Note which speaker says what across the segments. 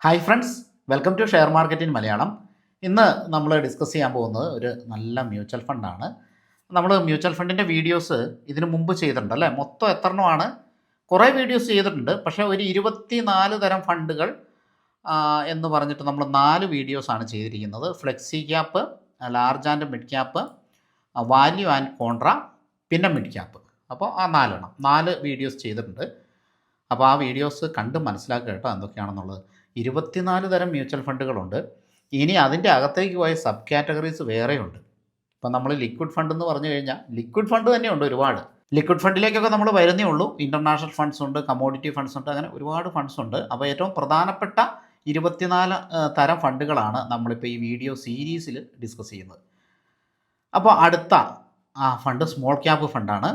Speaker 1: Hi friends, welcome to share market in Malayalam. ഇന്ന് നമ്മൾ discuss ചെയ്യാൻ പോകുന്നത് ഒരു നല്ല മ്യൂച്വൽ ഫണ്ടാണ്. നമ്മൾ മ്യൂച്വൽ ഫണ്ടിൻ്റെ വീഡിയോസ് ഇതിനു മുമ്പ് ചെയ്തിട്ടുണ്ട് അല്ലേ? മൊത്തം എത്രണ്ണമാണ്? കുറേ വീഡിയോസ് ചെയ്തിട്ടുണ്ട്. പക്ഷേ ഒരു 24 തരം ഫണ്ടുകൾ എന്ന് പറഞ്ഞിട്ട് നമ്മൾ 4 വീഡിയോസാണ് ചെയ്തിരിക്കുന്നത്. Flexi cap, large and mid cap, value and contra, പിന്നെ മിഡ് ക്യാപ്പ്. അപ്പോൾ ആ 4 വീഡിയോസ് ചെയ്തിട്ടുണ്ട്. അപ്പോൾ ആ വീഡിയോസ് കണ്ട് മനസ്സിലാക്കുക കേട്ടോ എന്തൊക്കെയാണെന്നുള്ളത്. 24 തരം മ്യൂച്വൽ ഫണ്ടുകളുണ്ട്. ഇനി അതിൻ്റെ അകത്തേക്ക് പോയ സബ് കാറ്റഗറീസ് വേറെയുണ്ട്. ഇപ്പം നമ്മൾ ലിക്വിഡ് ഫണ്ട് എന്ന് പറഞ്ഞു കഴിഞ്ഞാൽ ലിക്വിഡ് ഫണ്ട് തന്നെയുണ്ട് ഒരുപാട്. ലിക്വിഡ് ഫണ്ടിലേക്കൊക്കെ നമ്മൾ വരുന്നേ ഉള്ളൂ. ഇൻ്റർനാഷണൽ ഫണ്ട്സ് ഉണ്ട്, കമ്മോഡിറ്റി ഫണ്ട്സ് ഉണ്ട്, അങ്ങനെ ഒരുപാട് ഫണ്ട്സ് ഉണ്ട്. അപ്പോൾ ഏറ്റവും പ്രധാനപ്പെട്ട 24 തരം ഫണ്ടുകളാണ് നമ്മളിപ്പോൾ ഈ വീഡിയോ സീരീസിൽ ഡിസ്കസ് ചെയ്യുന്നത്. അപ്പോൾ അടുത്ത ഫണ്ട് സ്മോൾ ക്യാപ്പ് ഫണ്ടാണ്.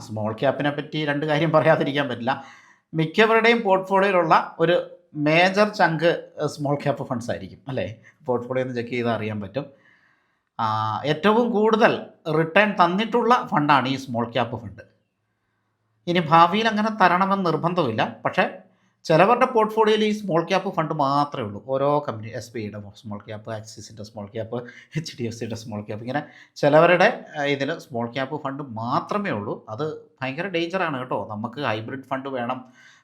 Speaker 1: സ്മോൾ ക്യാപ്പിനെ പറ്റി 2 കാര്യം പറയാതിരിക്കാൻ പറ്റില്ല. മിക്കവരുടെയും പോർട്ട്ഫോളിയോയിലുള്ള ഒരു മേജർ ചങ്ക് സ്മോൾ ക്യാപ്പ് ഫണ്ട്സ് ആയിരിക്കും അല്ലേ? പോർട്ട്ഫോളിയോ ഒന്ന് ചെക്ക് ചെയ്താൽ അറിയാൻ പറ്റും. ഏറ്റവും കൂടുതൽ റിട്ടേൺ തന്നിട്ടുള്ള ഫണ്ടാണ് ഈ സ്മോൾ ക്യാപ്പ് ഫണ്ട്. ഇനി ഭാവിയിൽ അങ്ങനെ തരണമെന്ന് നിർബന്ധമില്ല. പക്ഷേ ചിലവരുടെ പോർട്ട്ഫോളിയോയിൽ ഈ സ്മോൾ ക്യാപ്പ് ഫണ്ട് മാത്രമേ ഉള്ളൂ. ഓരോ കമ്പനി, എസ് ബി ഐയുടെ സ്മോൾ ക്യാപ്പ്, ആക്സിസിൻ്റെ സ്മോൾ ക്യാപ്പ്, HDFCയുടെ സ്മോൾ ക്യാപ്പ്, ഇങ്ങനെ ചിലവരുടെ ഇതിൽ സ്മോൾ ക്യാപ്പ് ഫണ്ട് മാത്രമേ ഉള്ളൂ. അത് ഭയങ്കര ഡേഞ്ചറാണ് കേട്ടോ. നമുക്ക് ഹൈബ്രിഡ് ഫണ്ട് വേണം,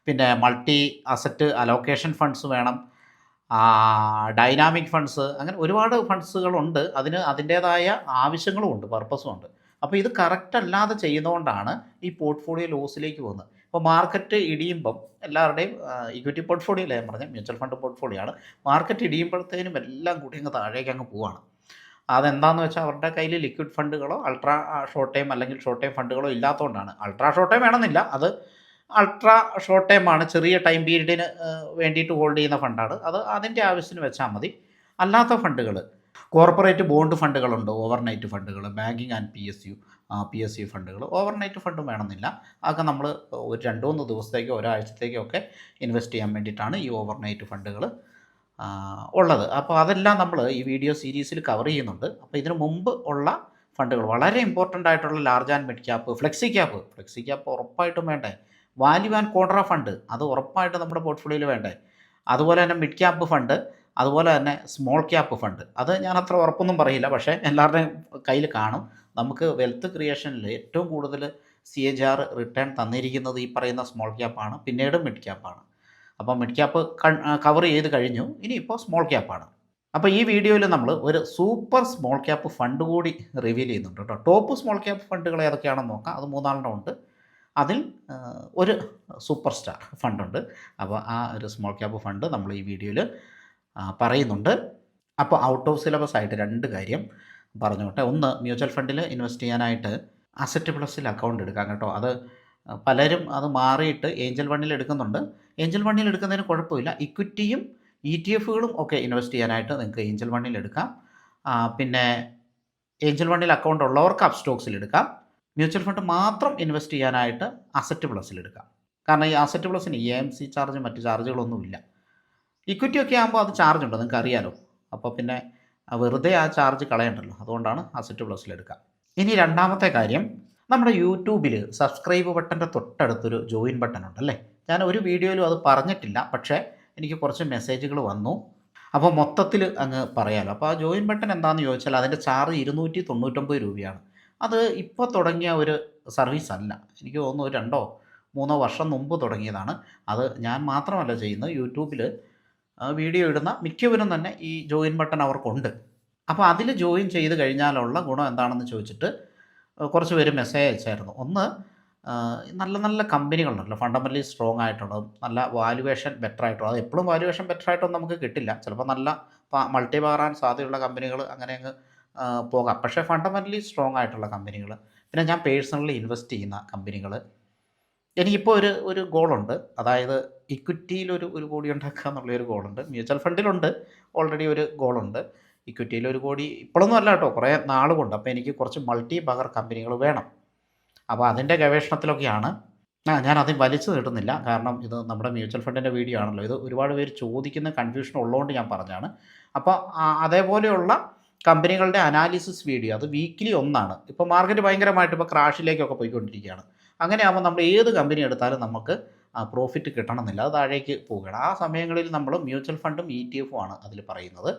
Speaker 1: പിന്നെ മൾട്ടി അസറ്റ് അലോക്കേഷൻ ഫണ്ട്സ് വേണം, ഡൈനാമിക് ഫണ്ട്സ്, അങ്ങനെ ഒരുപാട് ഫണ്ട്സുകളുണ്ട്. അതിന് അതിൻ്റേതായ ആവശ്യങ്ങളും ഉണ്ട്, പർപ്പസും ഉണ്ട്. അപ്പോൾ ഇത് കറക്റ്റ് അല്ലാതെ ചെയ്യുന്നതുകൊണ്ടാണ് ഈ പോർട്ട്ഫോളിയോ ലോസിലേക്ക് പോകുന്നത്. ഇപ്പോൾ മാർക്കറ്റ് ഇടിയുമ്പം എല്ലാവരുടെയും ഇക്വിറ്റി പോർട്ട്ഫോളിയോ അല്ലേ ഞാൻ പറഞ്ഞത്, മ്യൂച്വൽ ഫണ്ട് പോർട്ട്ഫോളിയോ ആണ്. മാർക്കറ്റ് ഇടിയുമ്പോഴത്തേനും എല്ലാം കൂടി അങ്ങ് താഴേക്ക് അങ്ങ് പോവുകയാണ്. അതെന്താണെന്ന് വെച്ചാൽ അവരുടെ കയ്യിൽ ലിക്വിഡ് ഫണ്ടുകളോ അൾട്രാ ഷോർട്ട് ടൈം അല്ലെങ്കിൽ ഷോർട്ട് ടൈം ഫണ്ടുകളോ ഇല്ലാത്തതുകൊണ്ടാണ്. അൾട്രാ ഷോർട്ട് ടൈം വേണമെന്നില്ല, അത് അൾട്രാ ഷോർട്ട് ടൈമാണ്, ചെറിയ ടൈം പീരീഡിന് വേണ്ടിയിട്ട് ഹോൾഡ് ചെയ്യുന്ന ഫണ്ടാണ്. അത് അതിൻ്റെ ആവശ്യത്തിന് വെച്ചാൽ മതി. അല്ലാത്ത ഫണ്ടുകൾ, കോർപ്പറേറ്റ് ബോണ്ട് ഫണ്ടുകളുണ്ട്, ഓവർനൈറ്റ് ഫണ്ടുകൾ, ബാങ്കിങ് ആൻഡ് PSU ഫണ്ടുകൾ. ഓവർനൈറ്റ് ഫണ്ടും വേണമെന്നില്ല. അതൊക്കെ നമ്മൾ ഒരു 2-3 ദിവസത്തേക്കോ ഒരാഴ്ചത്തേക്കോ ഒക്കെ ഇൻവെസ്റ്റ് ചെയ്യാൻ വേണ്ടിയിട്ടാണ് ഈ ഓവർനൈറ്റ് ഫണ്ടുകൾ ഉള്ളത്. അപ്പോൾ അതെല്ലാം നമ്മൾ ഈ വീഡിയോ സീരീസിൽ കവർ ചെയ്യുന്നുണ്ട്. അപ്പോൾ ഇതിനു മുമ്പ് ഉള്ള ഫണ്ടുകൾ വളരെ ഇമ്പോർട്ടൻ്റ് ആയിട്ടുള്ള large and mid cap, flexi cap ഉറപ്പായിട്ടും വേണ്ടേ. വാല്യൂ ആൻഡ് കോൺട്ര ഫണ്ട്, അത് ഉറപ്പായിട്ട് നമ്മുടെ പോർട്ട്ഫോളിയോയിൽ വേണ്ടേ. അതുപോലെ തന്നെ മിഡ് ക്യാപ്പ് ഫണ്ട്, അതുപോലെ തന്നെ സ്മോൾ ക്യാപ്പ് ഫണ്ട്. അത് ഞാൻ അത്ര ഉറപ്പൊന്നും പറയില്ല, പക്ഷേ എല്ലാവരുടെയും കയ്യിൽ കാണും. നമുക്ക് വെൽത്ത് ക്രിയേഷനിൽ ഏറ്റവും കൂടുതൽ CAGR റിട്ടേൺ തന്നിരിക്കുന്നത് ഈ പറയുന്ന സ്മോൾ ക്യാപ്പാണ്, പിന്നീട് മിഡ് ക്യാപ്പാണ്. അപ്പോൾ മിഡ് ക്യാപ്പ് കവർ ചെയ്ത് കഴിഞ്ഞു, ഇനിയിപ്പോൾ സ്മോൾ ക്യാപ്പാണ്. അപ്പോൾ ഈ വീഡിയോയിൽ നമ്മൾ ഒരു സൂപ്പർ സ്മോൾ ക്യാപ്പ് ഫണ്ട് കൂടി റിവീൽ ചെയ്യുന്നുണ്ട് കേട്ടോ. ടോപ്പ് സ്മോൾ ക്യാപ്പ് ഫണ്ടുകൾ ഏതൊക്കെയാണെന്ന് നോക്കാം. അത് 3 ഉണ്ട്. അതിൽ ഒരു സൂപ്പർ സ്റ്റാർ ഫണ്ടുണ്ട്. അപ്പോൾ ആ ഒരു സ്മോൾ ക്യാപ്പ് ഫണ്ട് നമ്മൾ ഈ വീഡിയോയിൽ പറയുന്നുണ്ട്. അപ്പോൾ ഔട്ട് ഓഫ് സിലബസ് ആയിട്ട് 2 കാര്യം പറഞ്ഞോട്ടെ. ഒന്ന്, മ്യൂച്വൽ ഫണ്ടിൽ ഇൻവെസ്റ്റ് ചെയ്യാനായിട്ട് അസറ്റ് പ്ലസിൽ അക്കൗണ്ട് എടുക്കാം കേട്ടോ. അത് പലരും അത് മാറിയിട്ട് ഏഞ്ചൽ വണ്ണിൽ എടുക്കുന്നുണ്ട്. ഏഞ്ചൽ വണ്ണിൽ എടുക്കുന്നതിന് കുഴപ്പമില്ല. ഇക്വിറ്റിയും ETF-കളും ഒക്കെ ഇൻവെസ്റ്റ് ചെയ്യാനായിട്ട് നിങ്ങൾക്ക് ഏഞ്ചൽ വണ്ണിൽ എടുക്കാം. പിന്നെ ഏഞ്ചൽ വണ്ണിൽ അക്കൗണ്ട് ഉള്ളവർക്ക് അപ്പ് സ്റ്റോക്സിൽ എടുക്കാം. മ്യൂച്വൽ ഫണ്ട് മാത്രം ഇൻവെസ്റ്റ് ചെയ്യാനായിട്ട് അസറ്റ് പ്ലസിൽ എടുക്കാം. കാരണം ഈ അസറ്റ് പ്ലസിന് AMC ചാർജ് മറ്റ് ചാർജുകളൊന്നുമില്ല. ഇക്വിറ്റി ഒക്കെ ആകുമ്പോൾ അത് ചാർജ് ഉണ്ട്, നിങ്ങൾക്ക് അറിയാലോ. അപ്പോൾ പിന്നെ വെറുതെ ആ ചാർജ് കളയണ്ടല്ലോ, അതുകൊണ്ടാണ് അസറ്റ് പ്ലസിൽ എടുക്കാം. ഇനി രണ്ടാമത്തെ കാര്യം, നമ്മുടെ യൂട്യൂബിൽ സബ്സ്ക്രൈബ് ബട്ടൻ്റെ തൊട്ടടുത്തൊരു ജോയിൻ ബട്ടൺ ഉണ്ടല്ലേ. ഞാൻ ഒരു വീഡിയോയിലും അത് പറഞ്ഞിട്ടില്ല, പക്ഷേ എനിക്ക് കുറച്ച് മെസ്സേജുകൾ വന്നു. അപ്പോൾ മൊത്തത്തിൽ അങ്ങ് പറയാമല്ലോ. അപ്പോൾ ആ ജോയിൻ ബട്ടൺ എന്താണെന്ന് ചോദിച്ചാൽ അതിൻ്റെ ചാർജ് 299 രൂപയാണ്. അത് ഇപ്പോൾ തുടങ്ങിയ ഒരു സർവീസ് അല്ല. എനിക്ക് തോന്നുന്നു ഒരു 2-3 വർഷം മുമ്പ് തുടങ്ങിയതാണ്. അത് ഞാൻ മാത്രമല്ല ചെയ്യുന്നത്, യൂട്യൂബിൽ വീഡിയോ ഇടുന്ന മിക്കവരും തന്നെ ഈ ജോയിൻ ബട്ടൺ അവർക്കുണ്ട്. അപ്പോൾ അതിൽ ജോയിൻ ചെയ്ത് കഴിഞ്ഞാലുള്ള ഗുണം എന്താണെന്ന് ചോദിച്ചിട്ട് കുറച്ച് പേര് മെസ്സേജ് അയച്ചായിരുന്നു. ഒന്ന്, നല്ല നല്ല കമ്പനികളുണ്ടല്ലോ, ഫണ്ടമെൻ്റലി സ്ട്രോങ് ആയിട്ടുള്ളതും നല്ല വാല്യുവേഷൻ ബെറ്റർ ആയിട്ടുള്ളത്. അത് എപ്പോഴും വാല്യുവേഷൻ ബെറ്റർ ആയിട്ടൊന്നും നമുക്ക് കിട്ടില്ല. ചിലപ്പോൾ നല്ല മൾട്ടി പകരാൻ സാധ്യതയുള്ള കമ്പനികൾ അങ്ങനെ അങ്ങ് പോകാം. പക്ഷേ ഫണ്ടമെൻ്റലി സ്ട്രോങ് ആയിട്ടുള്ള കമ്പനികൾ, പിന്നെ ഞാൻ പേഴ്സണലി ഇൻവെസ്റ്റ് ചെയ്യുന്ന കമ്പനികൾ. എനിക്കിപ്പോൾ ഒരു ഗോളുണ്ട്. അതായത് ഇക്വിറ്റിയിൽ ഒരു കോടി ഉണ്ടാക്കുക എന്നുള്ളൊരു ഗോളുണ്ട്. മ്യൂച്വൽ ഫണ്ടിലുണ്ട് ഓൾറെഡി ഒരു ഗോളുണ്ട്. ഇക്വിറ്റിയിൽ 1 കോടി ഇപ്പോഴൊന്നും അല്ല കേട്ടോ, കുറേ നാളുകൊണ്ട്. അപ്പോൾ എനിക്ക് കുറച്ച് മൾട്ടി പവർ കമ്പനികൾ വേണം. അപ്പോൾ അതിൻ്റെ ഗവേഷണത്തിലൊക്കെയാണ്. ഞാൻ അത് വലിച്ചു നീട്ടുന്നില്ല, കാരണം ഇത് നമ്മുടെ മ്യൂച്വൽ ഫണ്ടിൻ്റെ വീഡിയോ ആണല്ലോ. ഇത് ഒരുപാട് പേര് ചോദിക്കുന്ന കൺഫ്യൂഷൻ ഉള്ളതുകൊണ്ട് ഞാൻ പറഞ്ഞതാണ്. അപ്പോൾ അതേപോലെയുള്ള കമ്പനികളുടെ അനാലിസിസ് വീഡിയോ, അത് വീക്കിലി 1 ഇപ്പോൾ മാർക്കറ്റ് ഭയങ്കരമായിട്ട് ഇപ്പോൾ ക്രാഷിലേക്കൊക്കെ പോയിക്കൊണ്ടിരിക്കുകയാണ്. അങ്ങനെയാകുമ്പോൾ നമ്മൾ ഏത് കമ്പനി എടുത്താലും നമുക്ക് പ്രോഫിറ്റ് കിട്ടണമെന്നില്ല, അത് താഴേക്ക് പോവുകയാണ്. ആ സമയങ്ങളിൽ നമ്മൾ മ്യൂച്വൽ ഫണ്ടും ETF ആണ് അതിൽ പറയുന്നത്.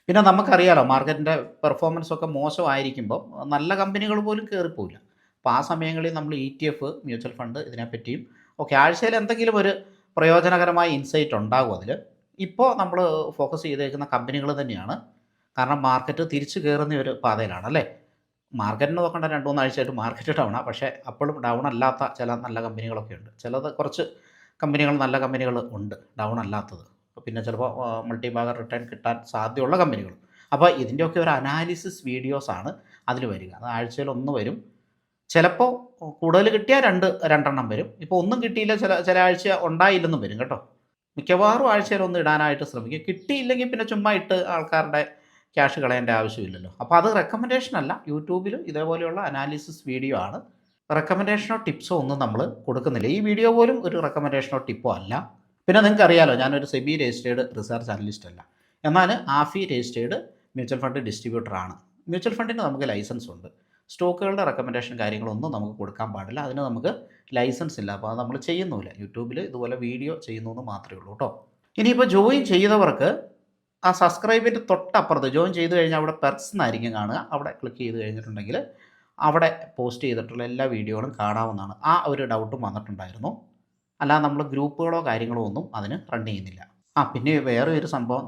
Speaker 1: പിന്നെ നമുക്കറിയാലോ മാർക്കറ്റിൻ്റെ പെർഫോമൻസ് ഒക്കെ മോശമായിരിക്കുമ്പോൾ നല്ല കമ്പനികൾ പോലും കയറിപ്പോവില്ല. അപ്പോൾ ആ സമയങ്ങളിൽ നമ്മൾ ETF, മ്യൂച്വൽ ഫണ്ട് ഇതിനെപ്പറ്റിയും ഓക്കെ ആഴ്ചയിൽ എന്തെങ്കിലും ഒരു പ്രയോജനകരമായ ഇൻസൈറ്റ് ഉണ്ടാകും അതിൽ. ഇപ്പോൾ നമ്മൾ ഫോക്കസ് ചെയ്തേക്കുന്ന കമ്പനികൾ തന്നെയാണ്. കാരണം മാർക്കറ്റ് തിരിച്ചു കയറുന്ന ഒരു പാതയിലാണ് അല്ലേ. മാർക്കറ്റിന് നോക്കേണ്ട 2-3 ആഴ്ചയായിട്ട് മാർക്കറ്റ് ഡൗണാണ്. പക്ഷേ അപ്പോഴും ഡൗൺ അല്ലാത്ത ചില നല്ല കമ്പനികളൊക്കെ ഉണ്ട്. ചിലത് കുറച്ച് കമ്പനികൾ നല്ല കമ്പനികൾ ഉണ്ട് ഡൗൺ അല്ലാത്തത്. പിന്നെ ചിലപ്പോൾ മൾട്ടി ബാഗർ റിട്ടേൺ കിട്ടാൻ സാധ്യതയുള്ള കമ്പനികൾ. അപ്പോൾ ഇതിൻ്റെയൊക്കെ ഒരു അനാലിസിസ് വീഡിയോസാണ് അതിൽ വരിക. അത് ആഴ്ചയിൽ 1 വരും. ചിലപ്പോൾ കൂടുതൽ കിട്ടിയാൽ 2 വരും. ഇപ്പോൾ ഒന്നും കിട്ടിയില്ല, ചില ആഴ്ച ഉണ്ടായില്ലെന്നും വരും കേട്ടോ. മിക്കവാറും ആഴ്ചയിൽ 1 ഇടാനായിട്ട് ശ്രമിക്കുക. കിട്ടിയില്ലെങ്കിൽ പിന്നെ ചുമ്മാ ഇട്ട് ആൾക്കാരുടെ ക്യാഷ് കളയേണ്ട ആവശ്യമില്ലല്ലോ. അപ്പോൾ അത് റെക്കമെൻഡേഷൻ അല്ല. യൂട്യൂബിൽ ഇതേപോലെയുള്ള അനാലിസിസ് വീഡിയോ ആണ്. റെക്കമെൻഡേഷനോ ടിപ്സോ ഒന്നും നമ്മൾ കൊടുക്കുന്നില്ല. ഈ വീഡിയോ പോലും ഒരു റെക്കമെൻഡേഷനോ ടിപ്പോ അല്ല. പിന്നെ നിങ്ങൾക്ക് അറിയാലോ ഞാനൊരു സെബി രജിസ്റ്റേർഡ് റിസർച്ച് അനലിസ്റ്റ് അല്ല. എന്നാൽ ആഫി രജിസ്റ്റേർഡ് മ്യൂച്വൽ ഫണ്ട് ഡിസ്ട്രിബ്യൂട്ടറാണ്. മ്യൂച്വൽ ഫണ്ടിന് നമുക്ക് ലൈസൻസ് ഉണ്ട്. സ്റ്റോക്കുകളുടെ റെക്കമെൻഡേഷൻ കാര്യങ്ങളൊന്നും നമുക്ക് കൊടുക്കാൻ പാടില്ല. അതിന് നമുക്ക് ലൈസൻസ് ഇല്ല. അപ്പോൾ അത് നമ്മൾ ചെയ്യുന്നില്ല. യൂട്യൂബിൽ ഇതുപോലെ വീഡിയോ ചെയ്യുന്നു എന്ന് മാത്രമേ ഉള്ളൂ കേട്ടോ. ഇനിയിപ്പോൾ ജോയിൻ ചെയ്തവർക്ക് ആ സബ്സ്ക്രൈബിൻ്റെ തൊട്ടപ്പുറത്ത് ജോയിൻ ചെയ്ത് കഴിഞ്ഞാൽ അവിടെ പെർക്സ് എന്നായിരിക്കും കാണുക. അവിടെ ക്ലിക്ക് ചെയ്ത് കഴിഞ്ഞിട്ടുണ്ടെങ്കിൽ അവിടെ പോസ്റ്റ് ചെയ്തിട്ടുള്ള എല്ലാ വീഡിയോകളും കാണാവുന്നതാണ്. ആ ഒരു ഡൗട്ടും വന്നിട്ടുണ്ടായിരുന്നു. അല്ലാതെ നമ്മൾ ഗ്രൂപ്പുകളോ കാര്യങ്ങളോ ഒന്നും അതിന് റൺ ചെയ്യുന്നില്ല. പിന്നെ വേറെ ഒരു സംഭവം,